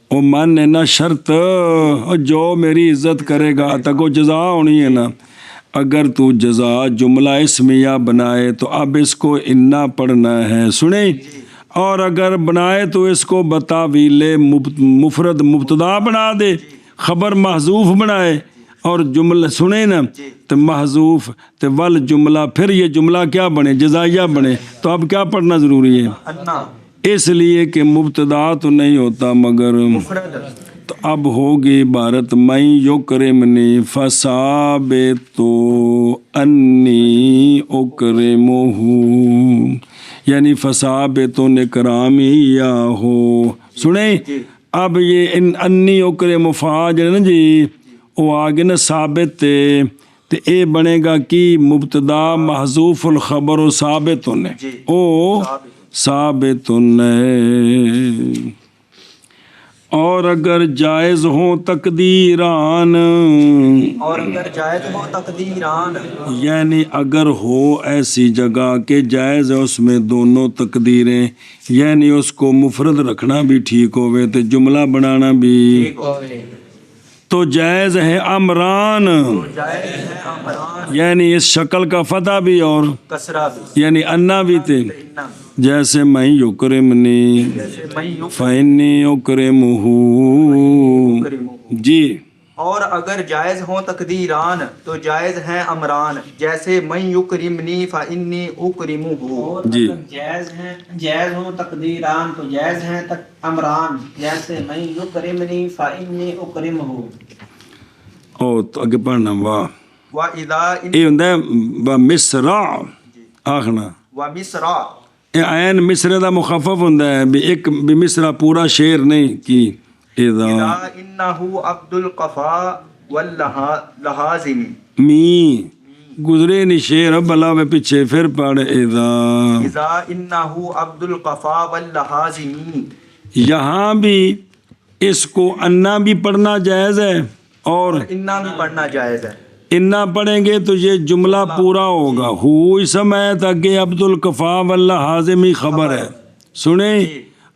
او من ہے نا شرط جو میری عزت کرے گا تک وہ جزا ہونی ہے نا اگر تو جزا جملہ اسمیہ بنائے تو اب اس کو انا پڑھنا ہے، سنیں، اور اگر بنائے تو اس کو بتاویل مفرد مبتدا بنا دے، خبر محذوف بنائے اور جملہ سنیں نا تو محذوف تو ول جملہ، پھر یہ جملہ کیا بنے؟ جزائیہ بنے۔ تو اب کیا پڑھنا ضروری ہے؟ انا اس لیے کہ مبتدا تو نہیں ہوتا مگر مفرد، تو اب ہوگی عبارت میں یکرمنی فثابتو انی اکرمہ، یعنی فثابتو اکرامی یا ہو، سنیں۔ اب یہ انی اکرم فاج نا جی وہ آگے نا ثابت تے تو اے بنے گا کی مبتدا محذوف الخبر و ثابت نے او ثابت ہے۔ اور اگر جائز ہوں تقدیران، اور اگر جائز ہو تقدیران، یعنی اگر ہو ایسی جگہ کہ جائز ہے اس میں دونوں تقدیریں، یعنی اس کو مفرد رکھنا بھی ٹھیک ہوئے تو جملہ بنانا بھی، تو جائز ہے امران، جائز ہے امران، یعنی اس شکل کا فتح بھی اور کسرہ بھی، یعنی انا بھی تھے، انا، جیسے میں یکرمنی جیسے میں فإنی اکرمہ، جی۔ اور اگر جائز ہوں تقدیران تو جائز ہیں امران، جیسے من یکرمنی فإنی اکرمہ، جی جائز ہوں تقدیران تو جائز ہیں امران، جیسے من یکرمنی فإنی اکرمہ۔ او تو اگے پڑھنا واہ، وَإِذَا یہ ہوں ہے مصرع آخنا، وَمِصْرَ، یہ عین مصر دا مخفف ہوں ہے بھی ایک بھی مصرع پورا شعر نہیں کی، اذا اِذَا إِنَّهُ عَبْدُ الْقَفَا وَاللَّحَازِمِ، می گزرے نہیں شعر بلا میں پیچھے پھر پڑھ اذا، اِذَا إِنَّهُ عَبْدُ الْقَفَا وَاللَّحَازِمِ، یہاں بھی اس کو انا بھی پڑھنا جائز ہے اور انا بھی پڑھنا جائز ہے۔ انا پڑھیں گے تو یہ جملہ پورا ہوگا، ہوئی سمیت اگے عبد الکفا واللہ حازمی خبر ہے، سنیں،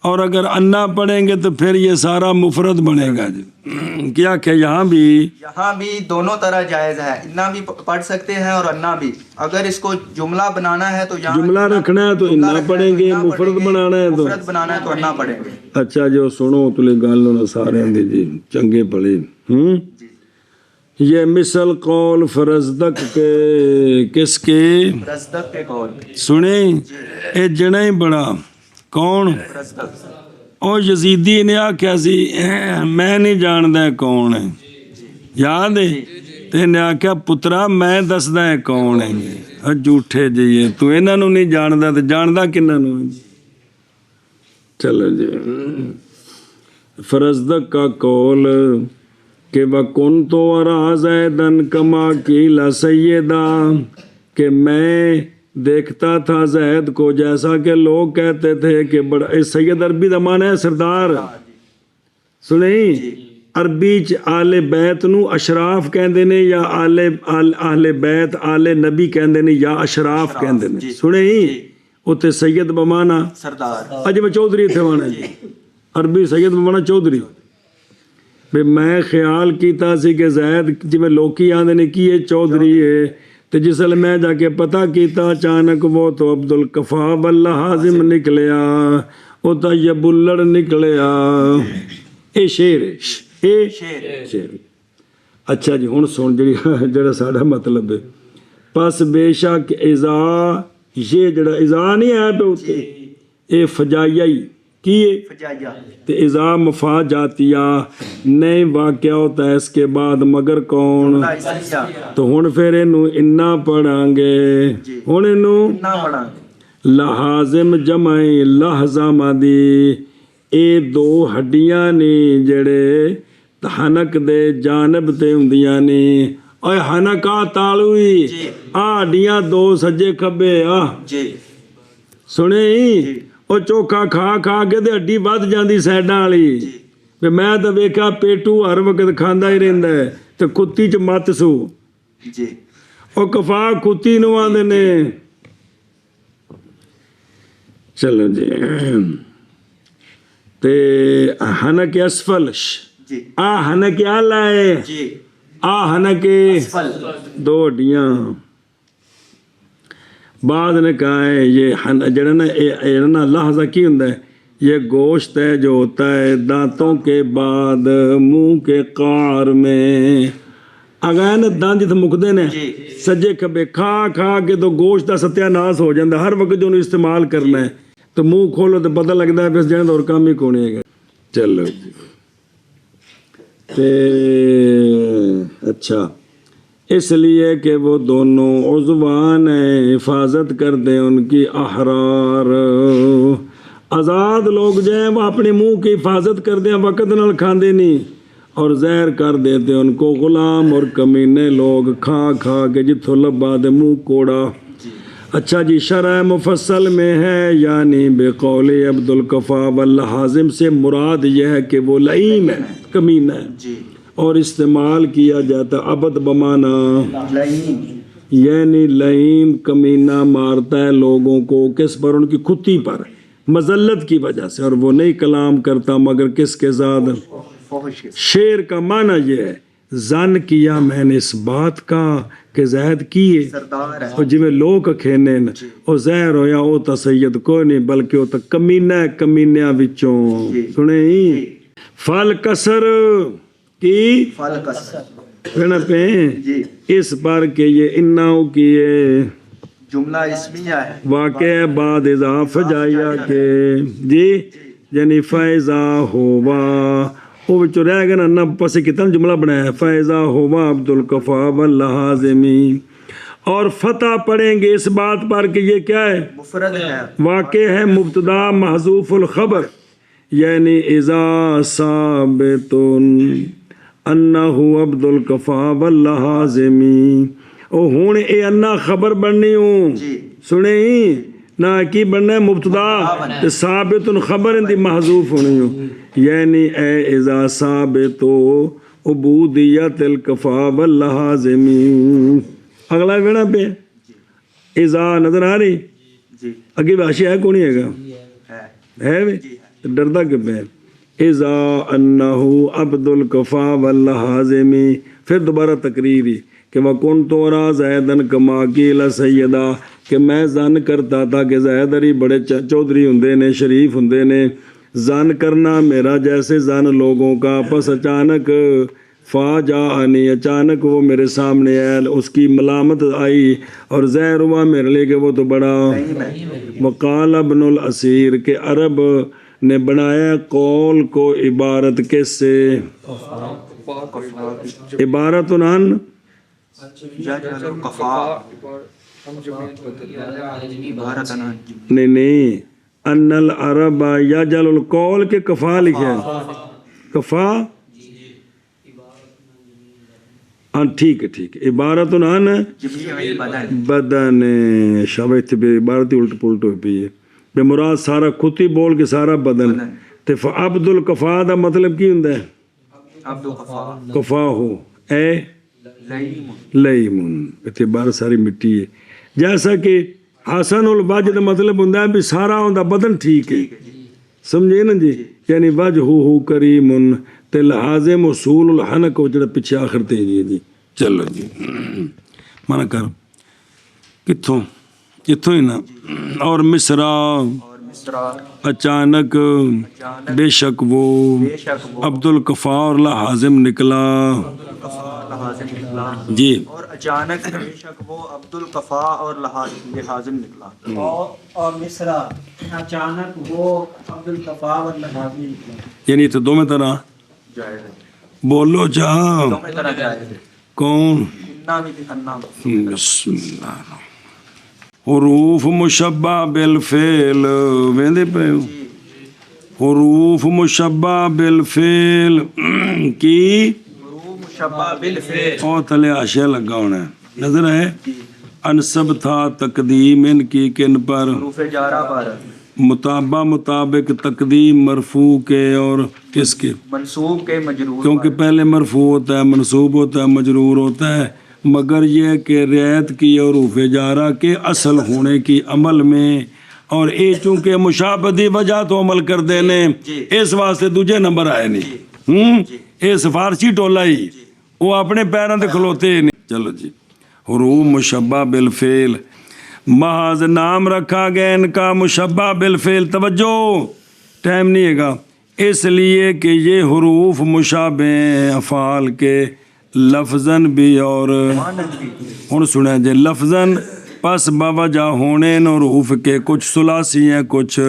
اور اگر انا پڑھیں گے تو پھر یہ سارا مفرد بنے گا جی۔ کیا کہ یہاں بھی دونوں طرح جائز ہے، انا بھی پڑھ سکتے ہیں اور انا بھی، اگر اس کو جملہ بنانا ہے تو یہاں جملہ رکھنا ہے تو انا پڑھیں گے، مفرد بنانا ہے تو مفرد بنانا ہے تو انا پڑھیں گے۔ اچھا جو سنو تلے گل سارے دی جی چنگے پڑھے، یہ مثل قول فرزدق کے کس کے؟ رزدق کے قول، سنیں، اے جنہیں بڑا کون؟ رزدق، او یزیدی نے آکھیا سی میں نہیں جاندا کون ہے، یاد ہے تے نے آکھیا پترا میں دسدا ہے کون ہے، جھوٹے جی تو انہاں نوں نہیں جاندا تے جاندا کنہاں نوں؟ چلو جی، فرزدق کا قول کہ وَكُنْتُ وَرَا زَيْدًا كَمَا قِيلَ سَيِّدًا، کہ میں دیکھتا تھا زید کو جیسا کہ لوگ کہتے تھے کہ بڑا، سید عربی دا معنی ہے سردار، سنیں، عربی چ آل بیت نو اشراف کہندے نے یا اہل بیت آل نبی کہندے نے یا اشراف کہندے نے، سنیں، اوتے سید بمانا سردار، اج میں چودھری تھے مانا جی، عربی سید بمانا چودھری، بھی میں خیال کیتا سی کہ زید جی میں لوکی آندے نے کی چودھری ہے، تو جسل میں جا کے پتہ کیتا اچانک وہ تو عبد الکفا واللہ حازم نکلیا، وہ تو یہ بلڑ نکلیا، اے شیر ہے، اے شیر۔ اچھا جی ہن سن جڑا ساڈا مطلب ہے، پس بے شک اذا، یہ جڑا اذا نہیں ہے پہ اوتے اے فجائیہ کی فجائیہ، تے اذا مفا جاتیا نہیں واقعہ ہوتا ہے اس کے بعد مگر کون؟ تو ہن پھر اینو انا پڑھاں گے، ہن اینو انا پڑھاں لحاظم جمع لحظہ دی، اے دو ہڈیاں نے جڑے حنک دے جانب تے ہوندیاں نے، اوے حنک آ تالوئی آ ہڈیاں دو سجے کھبے آ، جی سنیں، وہ چوکھا کھا کھا کے تے ہڈی ود جاندی سائڈاں والی، میں تو ویکھا پیٹو ہر وقت کھاندا ہی رہندا ہے تے کتی چ مت سو، جی او کفا کتی نو آندے نے۔ چلو جی تے حنک اسفل جی آ حنک اعلی ہے، جی ਆਹਨ ਕੇ ਦੋ ਹੱਡੀਆਂ। بعد نے کہا ہے یہ جڑا نا لحظہ کی ہوندا ہے، یہ گوشت ہے جو ہوتا ہے دانتوں کے بعد منہ کے قعر میں۔ اگر نا دانت جتھے مکدے نے سجے کھبے کھا کھا کے تو گوشت دا ستیہ ناس ہو جاندہ، ہر وقت جو انہوں استعمال کرنا ہے تو منہ کھولو تو پتہ لگتا ہے بس جانے اور کام ہی کونے گا۔ چلو اچھا، اس لیے کہ وہ دونوں عضوان ہیں، حفاظت کر دیں ان کی احرار، آزاد لوگ جو ہیں وہ اپنے منہ کی حفاظت کر دیں، وقت نال کھاندے نہیں اور زہر کر دیتے ان کو غلام اور کمینے لوگ کھا کھا کے جتھوں لبا دے منہ کوڑا۔ اچھا جی، شرح مفصل میں ہے یعنی بقول عبد الکفا والحازم سے مراد یہ ہے کہ وہ لئیم ہے، کمینہ ہے، اور استعمال کیا جاتا عبد بمانا یعنی لئیم، کمینہ مارتا ہے لوگوں کو کس پر؟ ان کی کھتی پر، مذلت کی وجہ سے، اور وہ نہیں کلام کرتا مگر کس کے ساتھ؟ شعر کا معنی یہ ہے زن کیا میں نے اس بات کا کہ زہد کیے اور جی میں لوگ کھینے اور زہر ہویا او تا سید کوئی نہیں بلکہ او تا کمینہ ہے، کمینیاں وچوں سنے ہی فال کسر کی کہنا پہ اس بار کہ یہ انہوں کی جملہ اسمیہ ہے، واقع بعد اضاف جائیا کے جی یعنی فیضا ہوا وہ بچو رہ گا نا پسے کتنا جملہ بنایا ہے فیضا ہوا عبد الکفا واللحازمی، اور فتح پڑھیں گے اس بات پر کہ یہ کیا ہے؟ مفرد ہے، واقع ہے مبتدا محذوف الخبر یعنی اذا ثابت انہو عبد الکفا واللحازمی، او ہون اے انہ خبر بننی ہوں سنے ہی نہ کی بننا ہے مبتدا ثابت خبر اندی محذوف ہونی ہوں یعنی اے اذا ثابت عبودیت الکفا واللحازمی۔ اگلا ویڑا پہ اذا نظر آ رہی اگے باشی ہے کونی ہے گا ہے وے ڈردہ کے پہ اذا انہو عبد الکفا واللحازمی، پھر دوبارہ تقریری کہ وَكُنْتُ أَرَىٰ زَيْدًا كَمَا قِيلَ سَيِّدًا، کہ میں زن کرتا تھا کہ زید علی بڑے چودھری ہندے نے، شریف ہندے نے، زن کرنا میرا جیسے زن لوگوں کا، پس اچانک فاجانی اچانک وہ میرے سامنے آیا، اس کی ملامت آئی اور زہر ہوا میرے لئے کہ وہ تو بڑا وقال ابن الاسیر کہ عرب نے بنایا قول کو عبارت کس سے؟ عبارت عن نہیں ان العرب یجل القول کے کفا لکھے کفا ٹھیک ہے عبارت عن بدن شابت بے عبارتی الٹ پلٹ ہوئی پی ہے بے مراد سارا کھتی بول کے سارا بدن تے عبد الکفا دا مطلب کی ہوندا ہے کفا ہو اے لیمن اتنے بار ساری مٹی ہے جیسا کہ حسن الوجہ دا مطلب ہوندا ہے بھی سارا ہوندا بدن ٹھیک ہے سمجھے نا جی یعنی وجہ ہو کریمن تے لحاظم اصول الحنک ہو جڑا پیچھے آخر تے جی چلو جی منع کر کتھوں اتھوں ہی نا اور مصرا اچانک بے شک وہ عبد الکفا اور لحاظم نکلا جی اور اچانک بے شک وہ عبد الکفا اور لحاظم نکلا اور مصرا اچانک وہ عبد الکفا اور لحاظم نکلا یعنی تو دو میں طرح بولو جہاں کون بسم اللہ حروف مشبہ بالفعل ویندے پہ حروف مشبہ بالفعل کی اور تلے عشاء لگا ہونا ہے نظر ہے انصب تھا تقدیم ان کی کن پر حروف جارہ پر مطابق تقدیم مرفوع کے اور کس کے منصوب کے مجرور کیونکہ پہلے مرفوع ہوتا ہے منصوب ہوتا ہے مجرور ہوتا ہے مگر یہ کہ رعایت کی اور حروف جارہ کے اصل ہونے کی عمل میں اور اے چونکہ مشابہتی وجہ تو عمل کر دینے اس واسطے دوجے نمبر آئے نہیں اے فارسی ٹولا ہی وہ اپنے پیروں تے کھلوتے ہی نہیں. چلو جی حروف مشبہ بالفعل محض نام رکھا گیا ان کا مشبہ بالفعل. توجہ ٹائم نہیں ہے گا. اس لیے کہ یہ حروف مشابہ ہیں افعال کے لفظاً بھی اور ہن سنیں جے لفظاً پس باوجہ ہونے ان حروف کے کچھ ثلاثی ہیں کچھ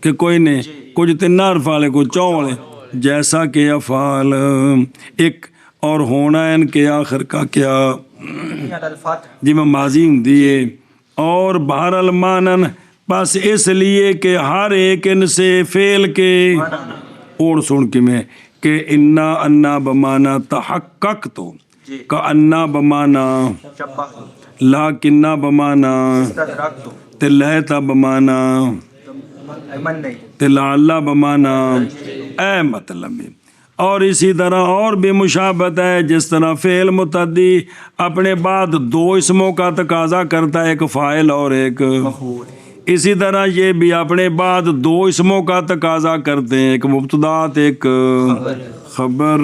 کہ کوئی نہیں کچھ تین حرف والے کچھ چوں والے جیسا کہ افعال ایک اور ہونا ان کے آخر کا کیا جی میں ماضی ہوں دیے اور بہر المانن بس اس لیے کہ ہر ایک ان سے فعل کے اور سن کے میں کہ انا انا بمانا تحقق تو کا انا بمانا لا کنہ بمانا تلہتا بمانا تلعلہ بمانا اے مطلب ہے. اور اسی طرح اور بھی مشابہت ہے جس طرح فعل متعدی اپنے بعد دو اسموں کا تقاضا کرتا ہے ایک فاعل اور ایک اسی طرح یہ بھی اپنے بعد دو اسموں کا تقاضا کرتے ہیں ایک مبتدا ایک خبر.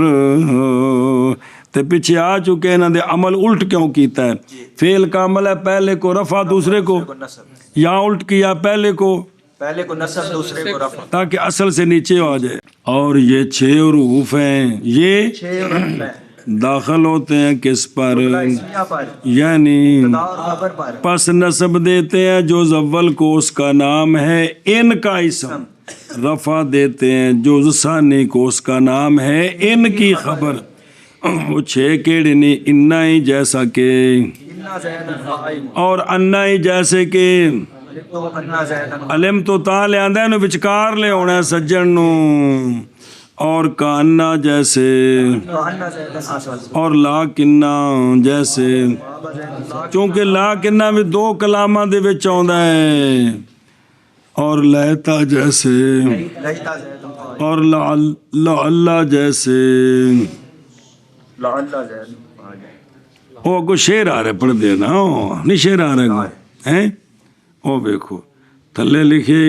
تے پیچھے آ چکے ہیں انہوں نے عمل الٹ کیوں کیتا ہے فعل کا عمل ہے پہلے کو رفع دوسرے کو یا الٹ کیا پہلے کو نصب دوسرے کو رفع تاکہ اصل سے نیچے آ جائے. اور یہ 6 حروف ہیں یہ داخل ہوتے ہیں کس پر یعنی پس نصب دیتے ہیں جو اول کو اس کا نام ہے ان کا اسم رفع دیتے ہیں جو ثانی کو اس کا نام ہے ان کی خبر. وہ 6 کیڑے نہیں انا ہی جیسا کہ اور انا ہی جیسے کہ علم تو تا لے آندا ہے وچکار لے ہونا سجن نو اور کانا جیسے اور لا کنہ جیسے چونکہ لا کنہ بھی 2 کلاماں دے وچ آندا ہے اور لہتا جیسے اور اللہ جیسے وہ کو شعر آ رہے پڑھ دے نا نہیں شعر آ رہے ہیں او دیکھو تھلے لکھے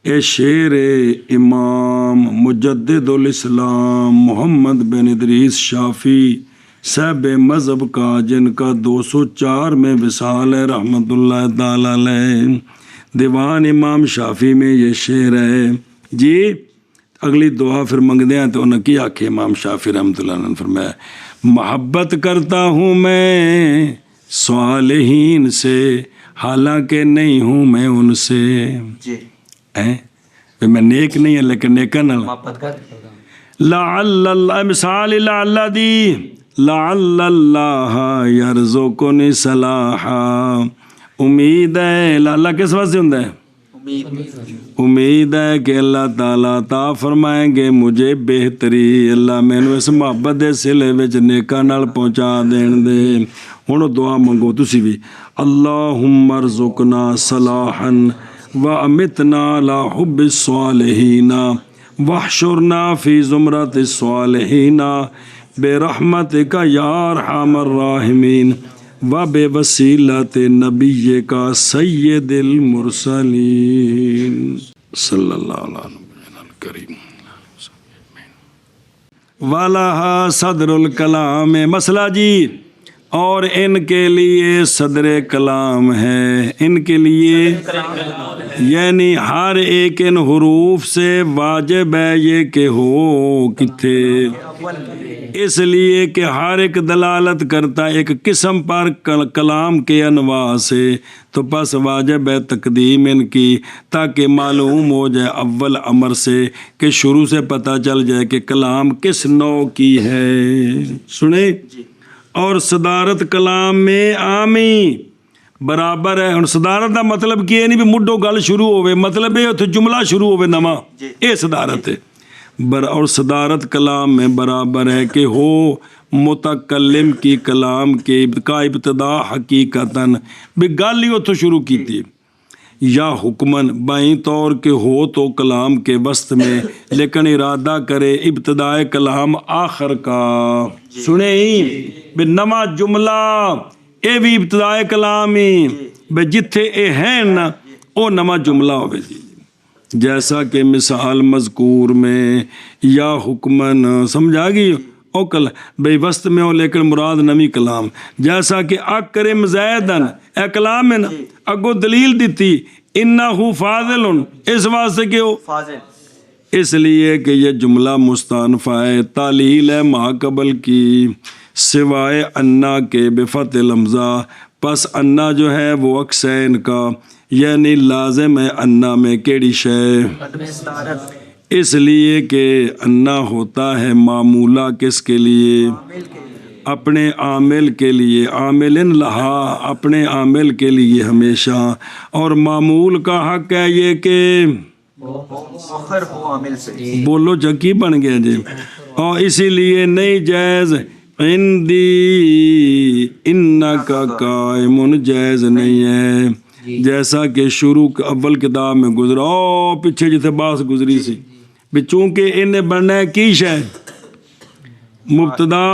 اے شعر امام مجدد الاسلام محمد بن ادریس شافی صاحب مذہب کا جن کا 204 میں وصال ہے رحمۃ اللہ تعالی علیہ. دیوان امام شافی میں یہ شعر ہے جی. اگلی دعا پھر منگدے ہیں تو انہوں نے کیا آکھے امام شافی رحمۃ اللہ علیہ نے فرمایا محبت کرتا ہوں میں صالحین سے حالانکہ نہیں ہوں میں ان سے جی میں نیک نہیں ہے لیکن نیکن لعل اللہ مثال لعل دی لعل اللہ یرزقنی صلاحا امید ہے اللہ کس واسطے سے ہوتا ہے امید ہے کہ اللہ تعالیٰ عطا فرمائیں گے مجھے بہتری. اللہ مینوں اس محبت دے صلے وچ نیکاں نال پہنچا دین دے. ہن دعا منگو تسی بھی اللہم ارزقنا صلاحا وامتنا علی حب الصالحین واحشرنا فی زمرۃ الصالحین برحمتک یا ارحم الراحمین وبوسیلۃ نبی کا سید المرسلین صلی اللہ علیہ وسلم والہ صدر الکلام. مسئلہ جی اور ان کے لیے صدر کلام ہے ان کے لیے یعنی ہر ایک ان حروف سے واجب ہے یہ کہ ہو کتھے اس لیے کہ ہر ایک دلالت کرتا ایک قسم پر کلام کے انواع سے تو پس واجب ہے تقدیم ان کی تاکہ معلوم ہو جائے اول امر سے کہ شروع سے پتہ چل جائے کہ کلام کس نوع کی ہے. سنیں اور صدارت کلام میں عامی برابر ہے. ہن صدارت دا مطلب کی ہے نہیں بھی مڈو گل شروع ہوئے مطلب یہ اتنے جملہ شروع ہوئے نواں یہ صدارت ہے. اور صدارت کلام میں برابر ہے کہ ہو متکلم کی کلام کے کا ابتدا حقیقتاً بھی گل ہی اتوں شروع کی تھی یا حکمن بائیں طور کے ہو تو کلام کے وسط میں لیکن ارادہ کرے ابتدائے کلام آخر کا. سنے ہی بے نواں جملہ اے بھی ابتدائے کلام ہی بے جتھے اے ہیں نا او نواں جملہ ہوئے جی. جیسا کہ مثال مذکور میں یا حکمن سمجھا گئی اوکل بھئی وسط میں ہو لیکن مراد نمی کلام جیسا کہ اکرم زیدن اے کلام ہے نا اگو دلیل دیتی انہو فاضل اس واسطے کہ ہو فاضل اس لیے کہ یہ جملہ مستانفہ ہے تعلیل ہے ما قبل کی سوائے انا کے بفتح الحمزہ پس انا جو ہے وہ عکس ہے ان کا یعنی لازم ہے انا میں کیڑی شے اس لیے کہ انا ہوتا ہے معمولہ کس کے لیے اپنے عامل کے لیے عامل لہا اپنے عامل کے لیے ہمیشہ اور معمول کا حق ہے یہ کہ مؤخر ہو عامل سے بولو جکی بن گیا جی اور اسی لیے نہیں جائز عندی انکا قائم جائز نہیں ہے جیسا کہ شروع اول کتاب میں گزرا پیچھے جتنے باس گزری سی بھی چونکہ انہیں بننا ہے کی شے مبتدا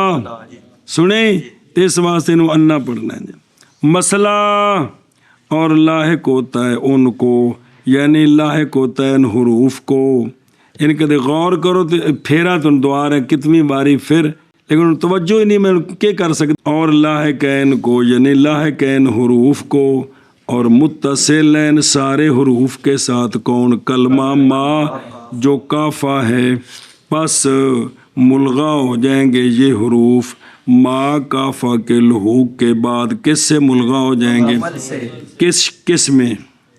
سنیں اس واسطے انہوں انا پڑھنا ہے مسئلہ اور لاحق ہوتا ہے ان کو یعنی لاحق ہوتا ہے ان حروف کو ان کے غور کرو تو پھیرا تو دوار ہے کتنی باری پھر لیکن توجہ ہی نہیں میں کیا کر سکتا اور لاحق ان کو یعنی لاحق ان حروف کو اور متصل ہیں سارے حروف کے ساتھ کون کلمہ ما جو کافہ ہے پس ملغا ہو جائیں گے یہ حروف ما کافہ کے لحوق کے بعد کس سے ملغا ہو جائیں گے عمل سے کس میں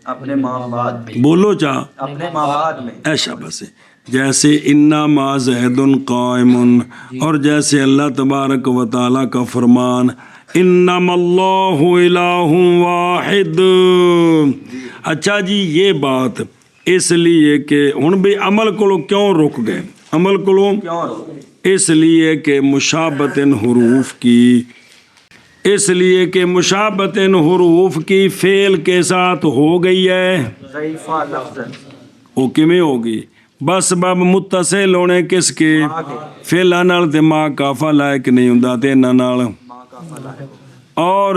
اپنے مابعد میں بولو چاہ اپنے مابعد میں ایشا بس جیسے انا ما زید قائم اور جیسے اللہ تبارک و تعالیٰ کا فرمان انما اللہ الہ واحد اچھا جی یہ بات اس لیے کہ ہن بھی عمل کو کیوں رک گئے عمل کو کیوں اس لیے کہ مشابہت حروف کی اس لیے کہ مشابہت حروف کی فعل کے ساتھ ہو گئی ہے ضعیفہ لفظ وہ کیویں ہوگی بس باب متصل ہونے کس کے فعل نال تے ما کافہ لائق نہیں ہوندا تے انہاں نال اور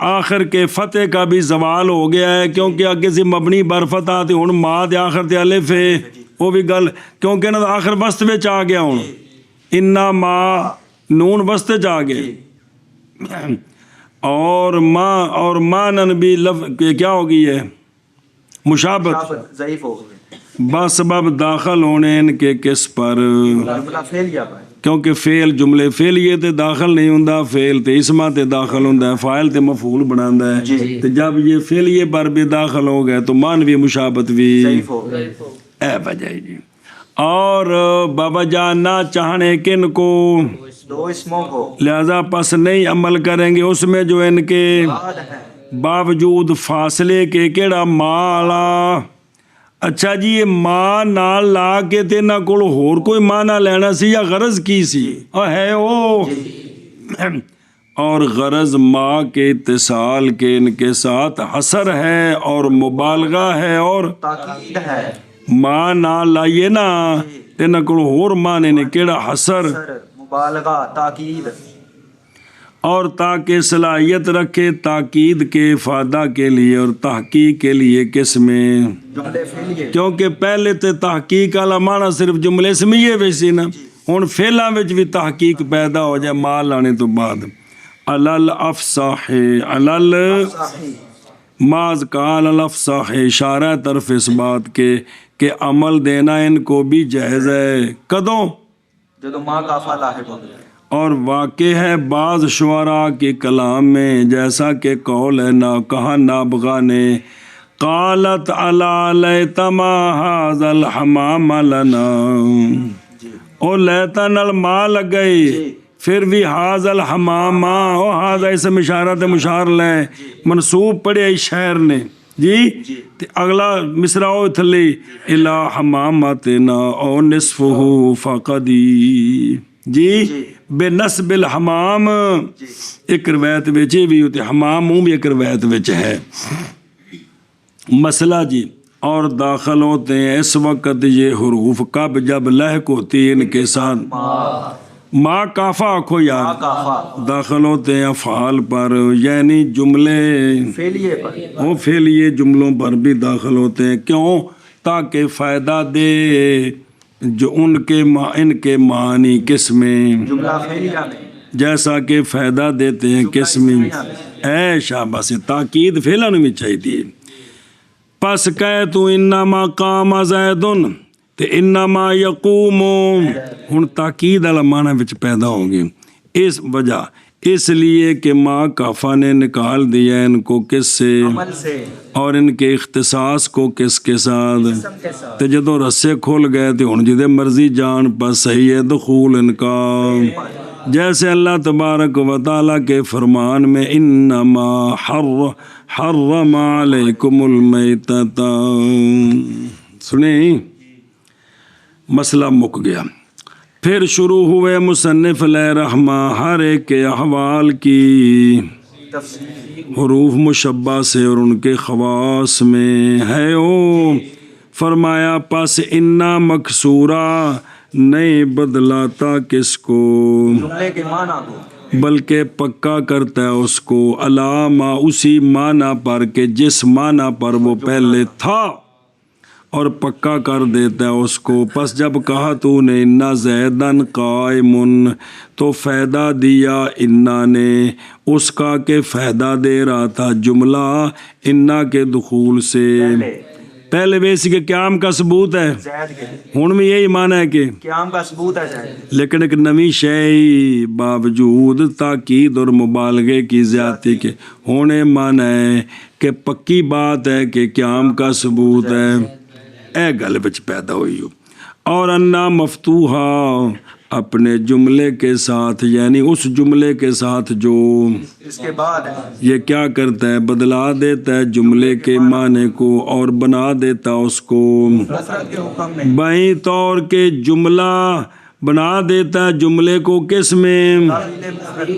آخر کے فتح کا بھی زوال ہو گیا ہے کیونکہ اگے سے مبنی بر فتح تے ہن ما دے آخر تے الف ہے وہ بھی گل کیونکہ انہاں دا آخر وسط وچ آ گیا ہن انا ما نون وسط وچ آ گیا اور مانن بھی کیا ہو گئی ہے مشابہت ضعیف ہو گئے بسبب داخل ہونے ان کے کس پر جملہ فعلیہ پر کیونکہ فعل جملے فعلیے تے داخل نہیں ہوندا فعل تے اسما تے داخل ہوندا ہے فاعل تے مفعول بناندا ہے تے جب یہ فعلیے پر بھی داخل ہو گئے تو مانوی مشابہت بھی ضعیف ہو گئے اے بجائے جی اور بابا جان نہ چاہنے کن کو دو اسموں کو لہذا پس نہیں عمل کریں گے اس میں جو ان کے بعد ہے باوجود فاصلے کے کیڑا مالا اچھا جی یہ ماں نال لا کے تے نہ کول ہور کوئی معنی لینا سی یا غرض کی سی ہے او اور غرض ماں کے اتصال کے ان کے ساتھ حصر ہے اور مبالغہ ہے اور تاکید ہے ماں نال لائیے نا تے نہ کول ہور معنی نے کیڑا حصر مبالغہ تاکید اور تاکہ صلاحیت رکھے تاکید کے افادہ کے لیے اور تحقیق کے لیے کس میں جملے فعلیے کیونکہ پہلے تے تحقیق والا معنی صرف جملے اسمیے ویسی نا ہن فعلاں وچ بھی تحقیق پیدا ہو جائے مال لانے تو بعد علل افصاح علل ماز قال الافصاح اشارہ طرف اس بات کے کہ عمل دینا ان کو بھی جائز ہے کدوں جدو ماں کافہ لاحق ہو گیا اور واقع ہے بعض شعراء کے کلام میں جیسا کہ قول ہے نہ کہا نابغہ نے قالت علی لیتما ھذا الحمام لنا او لیتا نل ماں لگ گئی پھر بھی ھذا الحمام او ھذا اسم اشارہ تے مشار لے منصوب پڑھیا اس شاعر نے جی تے اگلا مصرع او تھلے الا حمامتنا او نصفہ فقدی جی بے نسب الحمام ایک روایت وچ بھی ہوتے حمام بھی ایک روایت وچ ہے مسئلہ جی اور داخل ہوتے ہیں اس وقت یہ حروف کب جب لحق ہوتی ہے ان کے ساتھ ما کافہ آکھو یار داخل ہوتے ہیں افعال پر یعنی جملے فعلیے پر وہ فعلیے جملوں پر بھی داخل ہوتے ہیں کیوں تاکہ فائدہ دے جو ان کے معنی کس میں، جملہ فعلیہ میں، جیسا کہ فائدہ دیتے ہیں کس میں، اے شاباش تاکید فعلن میں چاہیے. پس کہہ تو انما قام زیدن تے انما یقوم، ہن تاکید والا معنی وچ پیدا ہوں گے. اس وجہ اس لیے کہ ماں کافا نے نکال دیا ان کو کس سے، عمل سے، اور ان کے اختصاص کو کس کے ساتھ. قسم کے ساتھ. تے جدوں رسے کھل گئے تے ہن جدے مرضی جان پر صحیح ہے دخول ان کا. جیسے اللہ تبارک و تعالیٰ کے فرمان میں انما حرم علیکم المیتۃ، سنیں مسئلہ مک گیا. پھر شروع ہوئے مصنف علیہ رحمہ ہر ایک کے احوال کی تفصیل. حروف مشبہ سے اور ان کے خواص میں ہے. او فرمایا پس انا مکسورہ نہیں بدلاتا کس کو، جملے کے معنی کو، بلکہ پکا کرتا ہے اس کو علامہ اسی معنی پر کہ جس معنی پر وہ پہلے تھا، اور پکا کر دیتا ہے اس کو. پس جب کہا تو نے انا زیدن قائمن، تو فائدہ دیا انا نے اس کا کہ فائدہ دے رہا تھا جملہ انا کے دخول سے. پہلے بیسی کے قیام کا ثبوت ہے، زید کے ہن میں یہی معنی ہے کہ قیام کا ثبوت ہے زید. لیکن ایک نمی شے باوجود تاکید اور مبالغے کی زیادتی کے ہونے معنی ہے کہ پکی بات ہے کہ قیام کا ثبوت ہے. اے گل بچ پیدا ہوئی ہو. اور انا مفتوحہ اپنے جملے کے ساتھ، یعنی اس جملے کے ساتھ جو اس کے بعد ہے یہ کیا کرتا ہے، بدلا دیتا ہے جملے کے معنی کو اور بنا دیتا اس کو کثرت کے حکم میں، بائیں طور کے جملہ بنا دیتا ہے جملے کو کس میں، تعویل مفرد.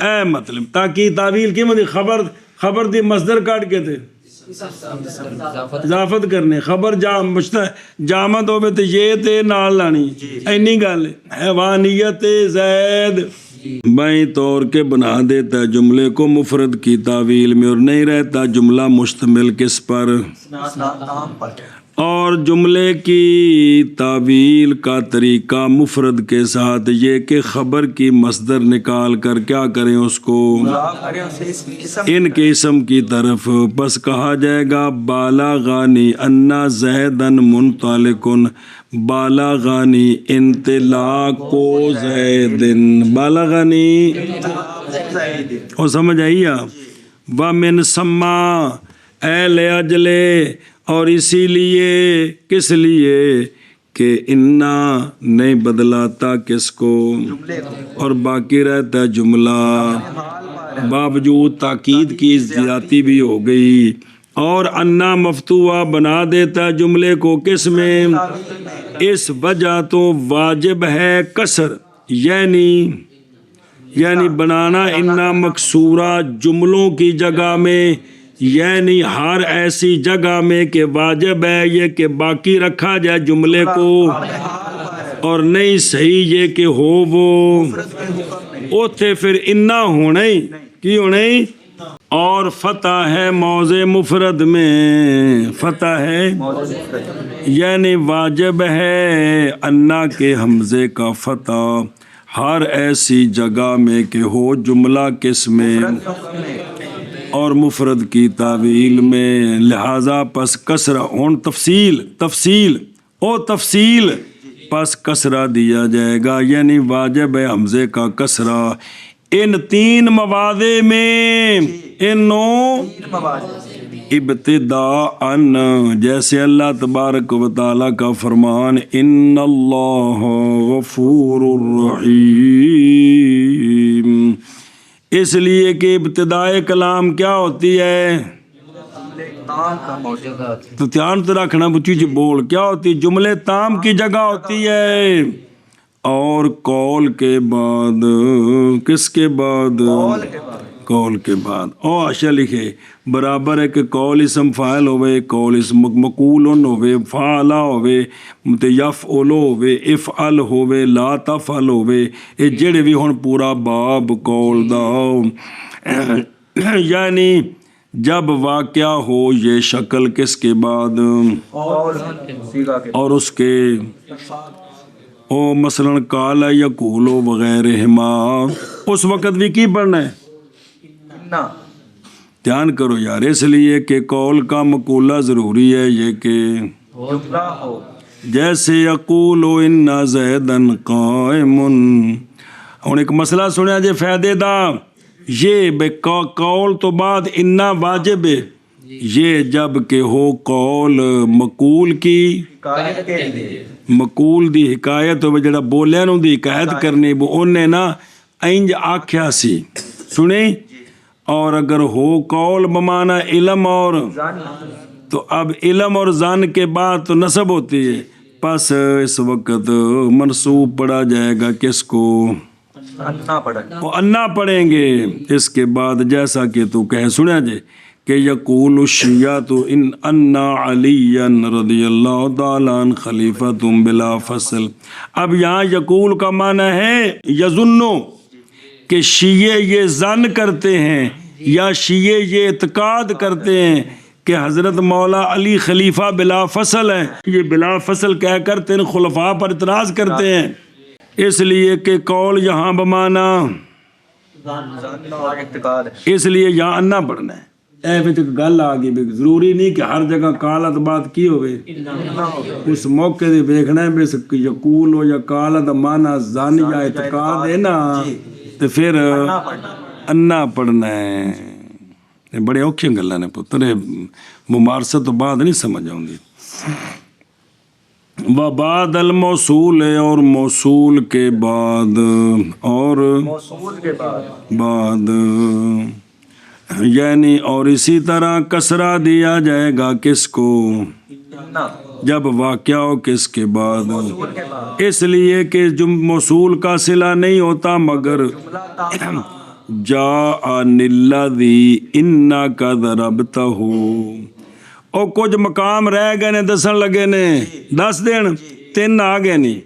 اے مطلب تاکہ تعویل کی مطلب خبر دی مصدر کاٹ کے تھے اضافت کرنے، خبر جامد ہوئے تو یہ تے نال لانی، اینی گل حیوانیت زید بائیں طور کے بنا دیتا ہے جملے کو مفرد کی تعویل میں، اور نہیں رہتا جملہ مشتمل کس پر، نام پر. اور جملے کی تعویل کا طریقہ مفرد کے ساتھ یہ کہ خبر کی مصدر نکال کر کیا کریں اس کو مضاف کریں اسے اس کی اسم ان کے اسم کی طرف. بس کہا جائے گا بالاغانی انا زیدن منطلقن، بالاغانی انطلاق زیدن، بالاغانی زید. اور سمجھ آئی ومن سما اے لے اجلے، اور اسی لیے کس لیے کہ انا نہیں بدلاتا کس کو جملے کو اور باقی رہتا ہے جملہ، حال پر باوجود تاکید کی زیادتی بھی ہو گئی. اور انا مفتوحہ بنا دیتا ہے جملے کو کس میں، اس وجہ تو واجب ہے کسر، یعنی بنانا انا مکسورہ جملوں کی جگہ میں، یعنی ہر ایسی جگہ میں کہ واجب ہے یہ کہ باقی رکھا جائے جملے کو، اور نہیں صحیح یہ کہ ہو وہ اوتھے پھر انا ہونا ہی کی ہونا ہی. اور فتح ہے موضع مفرد میں، فتح ہے یعنی واجب ہے انا کے حمزے کا فتح ہر ایسی جگہ میں کہ ہو جملہ کس میں اور مفرد کی تعویل میں. لہذا پس کسرہ ہون تفصیل پس کسرہ دیا جائے گا، یعنی واجب ہے حمزے کا کسرہ ان تین مواضع میں، انوں ابتداءً جیسے اللہ تبارک و تعالیٰ کا فرمان ان اللہ غفور الرحیم، اس لیے کہ ابتدائے کلام کیا ہوتی ہے، تو دھیان تو رکھنا بچی جی بول کیا ہوتی، جملے تام کی جگہ ہوتی ہے. اور قول کے بعد کس کے بعد، قول کے بعد او اشیا لکھے برابر ہے کہ قول اسم فاعل ہوئے، قول اسم مقولن ہوئے، فعلا ہوئے، یفعل ہوئے، افعل ہوئے، لا تفعل ہوئے، یہ جڑے بھی ہن پورا باب قول دا یعنی جب واقعہ ہو یہ شکل کس کے بعد اور اس کے او مثلاً کالا یقولو وغیرہما، اس وقت بھی کی پڑھنا ہے؟ انا دھیان کرو یار، اس لیے کہ قول کا مقولہ ضروری ہے یہ کہ جملہ ہو. جیسے یقول ان زیدن قائم. ہن ایک مسئلہ سنیا جے فائدے دا، یہ بے قول تو بعد انا واجب ہے، یہ جب کہ ہو قول مقول کی، حکایت کے لیے. مقول دی حکایت ہوئے، جڑا بولیا نو دی حکایت کرنی، وہ انہیں نا اینج آکھیا سی سنیں. اور اگر ہو قول بمانا علم اور، زن تو اب علم اور زن کے بعد تو نسب ہوتی ہے، پس اس وقت منصوب پڑھا جائے گا کس کو؟ انا پڑھنا. وہ انا پڑھیں گے. اس کے بعد جیسا کہ تو کہہ سنیا جے کہ یقول الشیعۃ ان انا علی رضی اللہ تعالیٰ عنہ خلیفۃ بلا فصل. اب یہاں یقول کا معنی ہے یظنو، کہ شیعہ یہ ظن کرتے ہیں یا شیعہ یہ اعتقاد کرتے ہیں کہ حضرت مولا علی خلیفہ بلا فصل ہیں. یہ بلا فصل کہہ کر تین خلفاء پر اعتراض کرتے ہیں، اس لیے کہ قول یہاں بمانا، زن اور اعتقاد ہے. اس لیے یہاں انا پڑھنا ہے. اے وچ گل آ گئی بھی ضروری نہیں کہ ہر جگہ قالت بات کی ہوئے، اس موقع دے دیکھنا ہے بے یقول ہو یا قالت مانا ظن یا اعتقاد ہے نا، تو پھر انا پڑھنا ہے. یہ بڑے اوکھے گلاں نے پتر، ممارست تو بعد نہیں سمجھ آؤندی. وبعد الموصول ہے، اور موصول کے بعد، اور موصول کے بعد بعد یعنی اور اسی طرح کسرہ دیا جائے گا کس کو؟ انا جب واقعہ ہو کس کے بعد؟ موصول کے بعد. اس لیے کہ موصول کا صلہ نہیں ہوتا مگر جملہ تام جاءنی الذی انا کا ضربتہ. او کچھ مقام رہ گئے نے، دسن لگے نے 10 دن 3 آ گئے نہیں.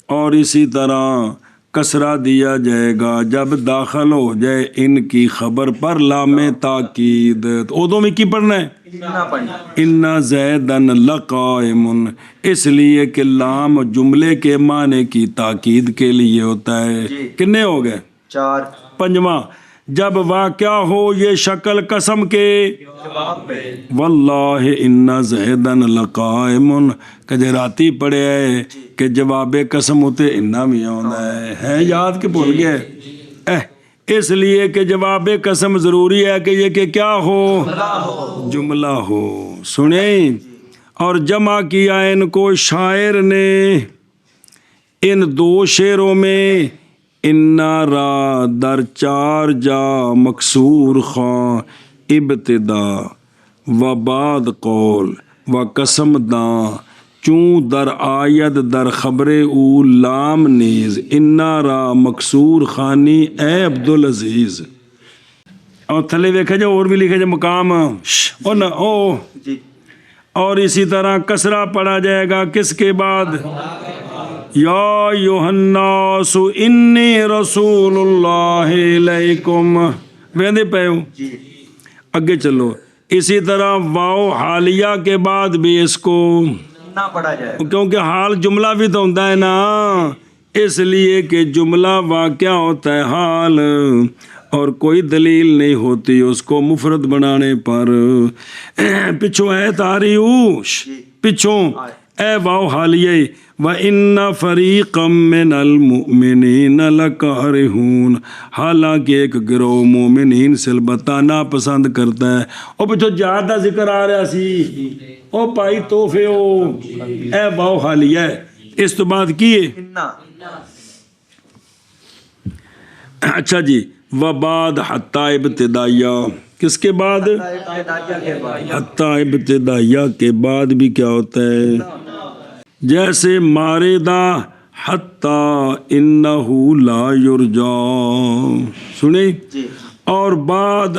اور اسی طرح کسرہ دیا جائے گا جب داخل ہو جائے ان کی خبر پر لام تاکید. تو ادوں میں کی پڑھنا ہے؟ انا پڑھنا. ان زیدن لقائم، اس لیے کہ لام جملے کے معنی کی تاکید کے لیے ہوتا ہے. کتنے ہو گئے؟ 4 5واں، جب واقعہ ہو یہ شکل قسم کے، جواب پہ واللہ ان زیدن لقائم، کہ راتی پڑے ہے کہ جواب قسم ہوتے انا بھی آندا ہے یاد کہ بھول گئے. اس لیے کہ جواب قسم ضروری ہے کہ یہ کہ کیا ہو؟ جملہ ہو. سنیں، اور جمع کیا ان کو شاعر نے ان 2 شعروں میں، انا را در 4 جا مکسور خواں ابتدا و بعد قول و قسم داں چوں در آید در خبر او لام نیز انا را مکسور خانی اے عبدالعزیز. اور تھلے دیکھا جائے اور بھی لکھا جائے مقام او. جی. اور اسی طرح کسرہ پڑھا جائے گا کس کے بعد؟ یا ایھا الناس انی رسول اللہ علیکم. ویندے پے ہو جی. اگے چلو. اسی طرح واو حالیہ کے بعد بھی اس کو نہ پڑھا جائے. کیونکہ حال جملہ بھی تو ہوتا ہے نا، اس لیے کہ جملہ واقعہ ہوتا ہے حال، اور کوئی دلیل نہیں ہوتی اس کو مفرد بنانے پر. پچھوں ہے تاریوش، پچھوں اے واو حالیہ وَإِنَّ فَرِيقًا مِّنَ الْمُؤْمِنِينَ لَكَارِهُونَ، حالانکہ ایک گروہ مومنین سے البتہ ناپسند کرتا ہے. او پچھو جہاد دا ذکر آ رہا سی، او پائی توفے ہو اے واو حالیہ. اس تو بعد کیے انا اچھا جی. وبعد حتی ابتدائیہ، کس کے بعد؟ حتی ابتدائیہ کے بعد بھی کیا ہوتا ہے؟ جیسے ماردہ حتی انہو لا یرجا. سنیں. اور بعد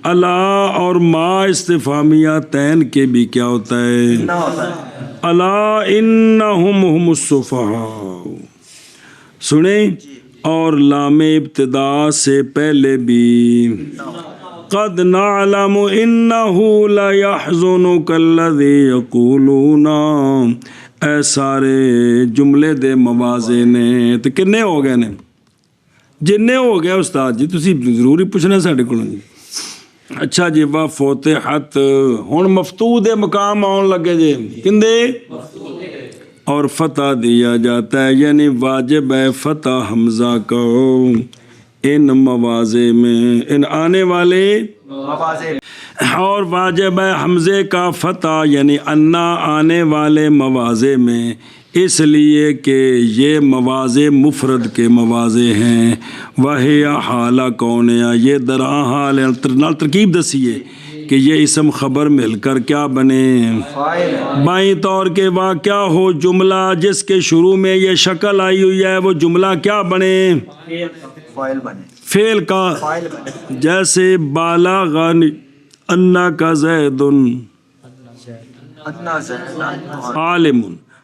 الا اور ما استفہامیہ تین کے بھی کیا ہوتا ہے؟ الا انہم ہم السفہاء. سنیں. اور لام ابتدا سے پہلے بھی قد نعلم انہ لیحزنک الذی یقولون، اے سارے جملے دے موازے نے تے کنے ہو گئے نے جننے ہو گئے استاد جی تسی ضروری پوچھنا ساڈے کولوں جی اچھا جی وا فتحت ہن مفتوح دے مقام آن لگے جی کندے اور فتح دیا جاتا ہے یعنی واجب ہے فتح حمزہ کو ان موازے میں ان آنے والے مواضع اور واجب ہے حمزے کا فتح یعنی انا آنے والے موازے میں اس لیے کہ یہ موازے مفرد کے موازے ہیں وہی حالہ کونیا یہ درا حال نال ترکیب دسیے کہ یہ اسم خبر مل کر کیا بنے بائیں طور کے واقعہ ہو جملہ جس کے شروع میں یہ شکل آئی ہوئی ہے وہ جملہ کیا بنے فاعل بنے فعل کا فاعل بنے جیسے بالغنی انا کا زید انا زید عالم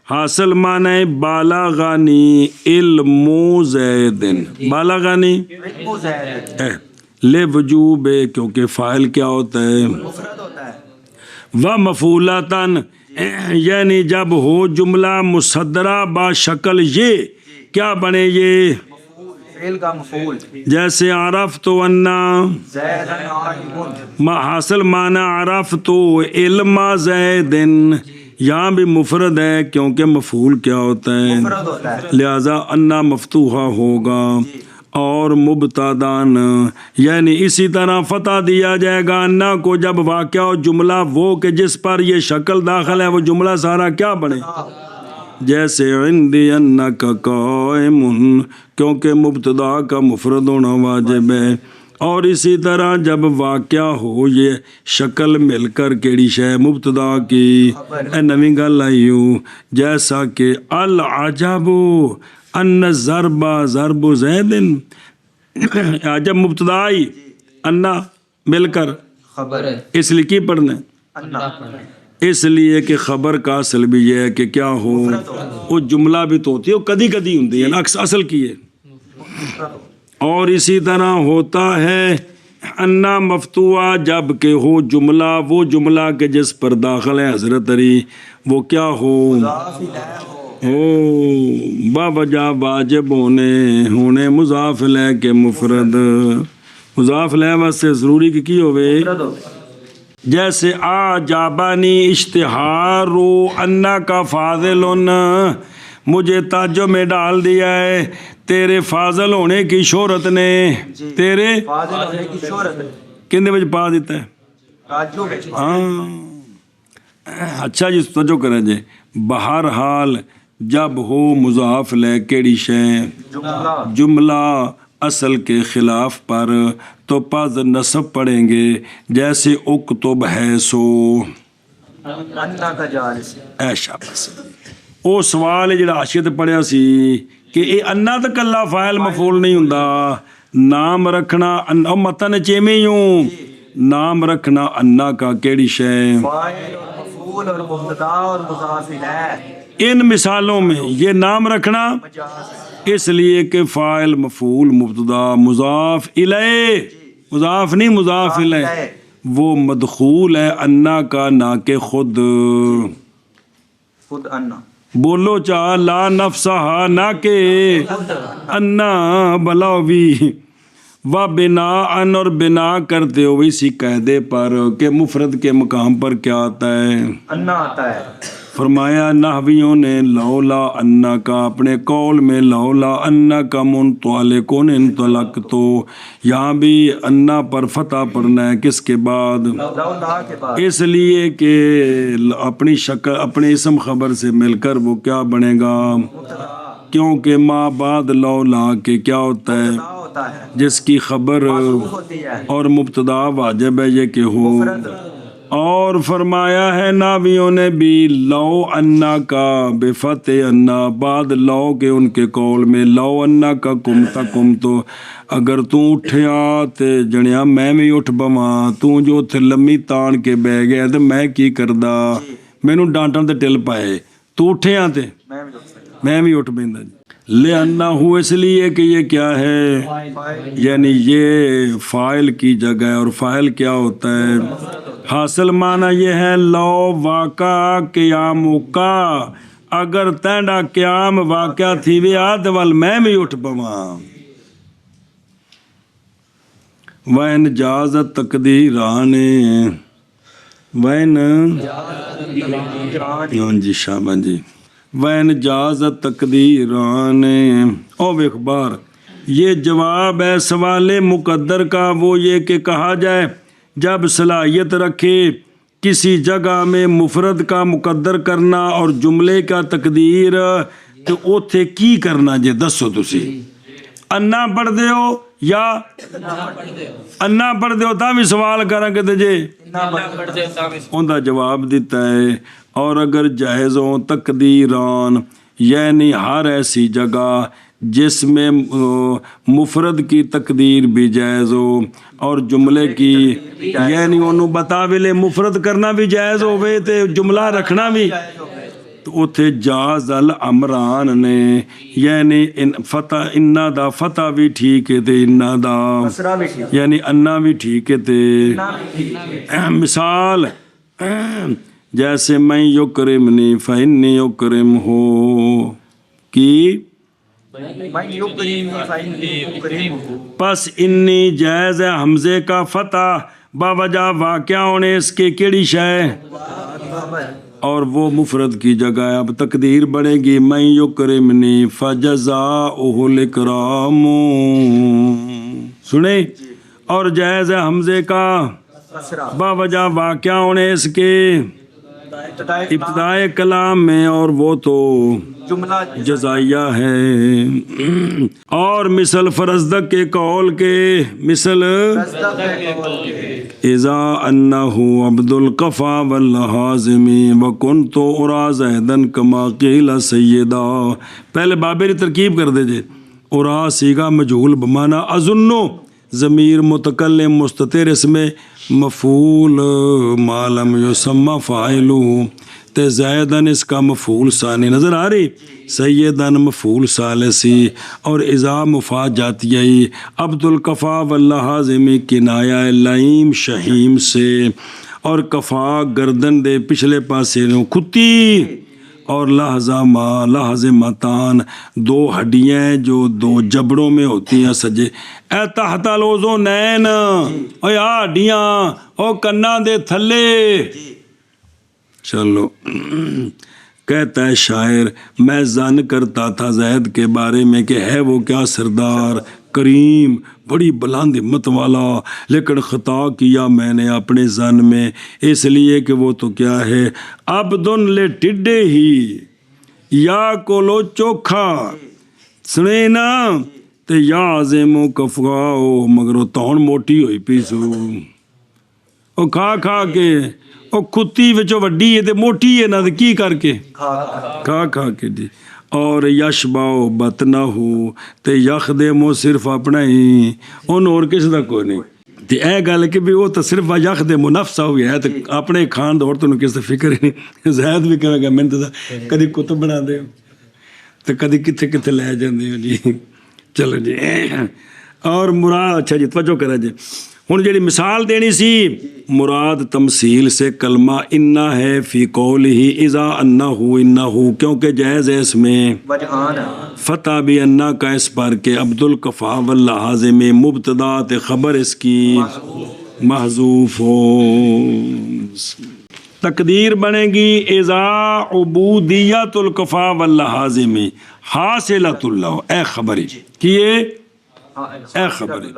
حاصل معنی بالغنی علم زید بالغنی علم زید لے وجوب کیونکہ فاعل کیا ہوتا ہے مفرد ہوتا ہے و مفعولتاً یعنی جب ہو جملہ مصدرہ با شکل یہ کیا بنے یہ فعل کا مفعول جیسے عرف تو انا زید عالم حاصل معنی عرف تو علم زیدن یہاں بھی مفرد ہے کیونکہ مفعول کیا ہوتا ہے مفرد ہوتا ہے لہذا انا مفتوحہ ہوگا اور مبتدان یعنی اسی طرح فتح دیا جائے گا انا کو جب واقعہ ہو جملہ وہ کہ جس پر یہ شکل داخل ہے وہ جملہ سارا کیا بنے جیسے عندی انک قائم کیونکہ مبتدا کا مفرد ہونا واجب ہے اور اسی طرح جب واقعہ ہو یہ شکل مل کر کیڑی شے مبتدا کی اے نویں گل آئی ہو جیسا کہ العجب ان ضرب ضرب زید جب مبتدا آئی انا مل کر خبر ہے اس لیے کی پڑھنا ہے انا اس لیے کہ خبر کا اصل بھی یہ ہے کہ کیا ہو وہ جملہ بھی تو ہوتی ہے وہ کدی کدی ہوتی ہے اصل کی ہے اور اسی طرح ہوتا ہے انا مفتوحہ جب کہ ہو جملہ وہ جملہ کہ جس پر داخل ہے حضرت علی وہ کیا ہو با وجہ واجب ہونے مضاف لے کے مفرد مضاف لے واسطے ضروری کی ہوئے جیسے آ جابانی اشتہار انا کا فاضل مجھے تعجب میں ڈال دیا ہے تیرے فاضل ہونے کی شہرت نے تیرے فاضل ہونے کی شہرت کنے بج پا دیتا ہے تعجب ہے ہاں اچھا جی توجہ کریں جی بہرحال جب ہو مضاف لے کیڑی شے جملہ جملہ اصل کے خلاف پر تو پس نصب پڑھیں گے جیسے اکتب ہے سو انا کا جالس ایشا بس وہ سوال ہے جڑا حاشیے تے پڑھیا سی کہ یہ انا تے کلا فاعل مفعول نہیں ہوندا نام رکھنا متن چیویں ہوں نام رکھنا انا کا کیڑی شے فاعل اور مفعول اور مبتدا اور مضاف الیہ ان مثالوں میں یہ نام رکھنا مجاز اس لیے کہ فاعل مفعول مبتدا مضاف الیہ مضاف نہیں مضاف الیہ وہ مدخول ہے انا کا نہ کہ خود خود انا بولو چاہ لا نفسہا نہ کہ انا بلا بھی و بنا ان اور بنا کرتے ہوئے اسی قاعدے پر کہ مفرد کے مقام پر کیا آتا ہے انا آتا ہے فرمایا نحویوں نے لولا انا کا اپنے قول میں لولا انا کا منطلقن انطلق تو یہاں بھی انا پر فتح پڑھنا ہے کس کے بعد لولا کے بعد اس لیے کہ اپنی شکل اپنے اسم خبر سے مل کر وہ کیا بنے گا کیونکہ ما بعد لولا کے کیا ہوتا ہے ہوتا ہے جس کی خبر ہوتی ہے اور مبتدا واجب ہے یہ کہ ہو اور فرمایا ہے ناویوں نے بھی لو انا کا بفتح انا بعد لو کے ان کے قول میں لو انا کا کم تو اگر تو اٹھیا تے جنیا میں بھی اٹھ بواں تو جو اتھے لمبی تان کے بہ گیا تے میں کی کردا مینوں ڈانٹن تے ٹل پائے تو اٹھیا تے میں بھی دوست میں بھی اٹھ بیندا لے انا ہو اس لیے کہ یہ کیا ہے یعنی یہ فاعل کی جگہ ہے اور فاعل کیا ہوتا ہے حاصل معنی یہ ہے لو واقع قیام کا اگر تینڈا قیام واقعہ تھی وے آد ول میں بھی اٹھ پواں وین جازت تقدیرانے وین جی شاباش جی وین جازت تقدیرانے او اخبار یہ جواب ہے سوال مقدر کا وہ یہ کہ کہا جائے جب صلاحیت رکھے کسی جگہ میں مفرد کا مقدر کرنا اور جملے کا تقدیر تو اوتھے کی کرنا جے دسو تسی انا پڑھ دے ہو یا انا پڑھ دے ہو تا بھی سوال کراں کہ جے ان دا جواب دیتا ہے اور اگر جائز ہو تقدیران یعنی ہر ایسی جگہ جس میں مفرد کی تقدیر بھی جائز ہو اور جملے کی یعنی انہوں بتاویلے مفرد کرنا بھی جائز ہوئے تے جملہ رکھنا بھی تو اتھے جاز الامران نے یعنی فتح انا دا فتح بھی ٹھیک ہے تے انا دا یعنی انا بھی ٹھیک ہے تے مثال جیسے میں یکرمنی فإنی یکرم ہو کی پس انی جائز ہے حمزے کا فتح باوجہ واقعہ ہونے اس کے کیڑی شے اور وہ مفرد کی جگہ ہے اب تقدیر بڑھے گی میں یکرمنی فجزاؤہ الاکرام سنیں اور جائز ہے حمزے کا باوجہ واقعہ ہونے اس کے ابتدائے کلام میں اور وہ تو جزائیہ ہے اور مثل فرزدق کے قول کے مثل اذا انہو عبد القفا والحازمی وکنت ارا زہدن کما قیل سیدہ پہلے بابری ترکیب کر دے جے ارا سیگا مجہول بمانا اظنو ضمیر متکلم مستتر اس میں مفعول معلوم یسمى فاعلہ تے زیدن اس کا مفعول ثانی نظر آ رہی سیدن مفعول ثالثی اور اذا مفعول جاتیہی عبد القفا والحازمی کنایہ لعیم شہیم سے اور کفا گردن دے پچھلے پاسے نو کھتی اور لحظہ متان دو ہڈیاں جو دو جبڑوں میں ہوتی ہیں سجے اے تحت الاذنین او یا ہڈیاں او کنا دے تھلے چلو کہتا ہے شاعر میں ظن کرتا تھا زید کے بارے میں کہ ہے وہ کیا سردار کریم بڑی بلند ہمت والا لیکن خطا کیا میں نے اپنے ظن میں اس لیے کہ وہ تو کیا ہے عبدن لے ٹڈے ہی یا کولو چوکھا سنے نا تے یا عظیم و کفگاؤ مگر وہ تون موٹی ہوئی پیسو او کھا کھا کے او کتی وچو وڈی ہے تے موٹی ہے نا تے کی کر کے کھا کھا کے جی اور یشباؤ بطنہ ہو تے یخ دے مو صرف اپنا ہی ان اور کس دا کوئی نہیں تے اے گل کہ بھی وہ تو صرف یخ دے مو نفسہ ہوئی ہے تے اپنے کھان دور تو کس دا فکر ہی نہیں زید بھی کرے گا میں تو کدی کتب بنا دے تے کدی کتھے کتھے لے جاندے ہو جی چلو جی اور مراد اچھا جی توجہ کرا جی ہن جڑی مثال دینی سی مراد تمثیل سے کلمہ انا ہے فی قولہ اذا انہو انہو کیونکہ جائز ہے اس میں فتح بھی انا کا اس پر کہ عبد القفا واللحاظ میں مبتدا تے خبر اس کی محذوف ہو تقدیر بنے گی اذا عبودیت القفا واللحاظ میں حاصلت اللہ اے خبری کیے اے خبری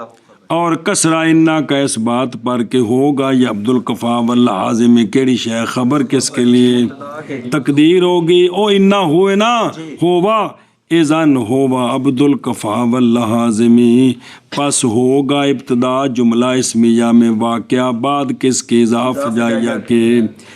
اور کسرہ انا کا اس بات پر کہ ہوگا یہ عبد القفا واللحاظ میں کیڑی شے خبر کس کے لیے تقدیر ہوگی او انا ہوئے نا ہوا اذن ہوا عبد القفا واللحاظ میں پس ہوگا ابتدا جملہ اسمیہ میں واقعہ بعد کس کے اضاف جائیہ کے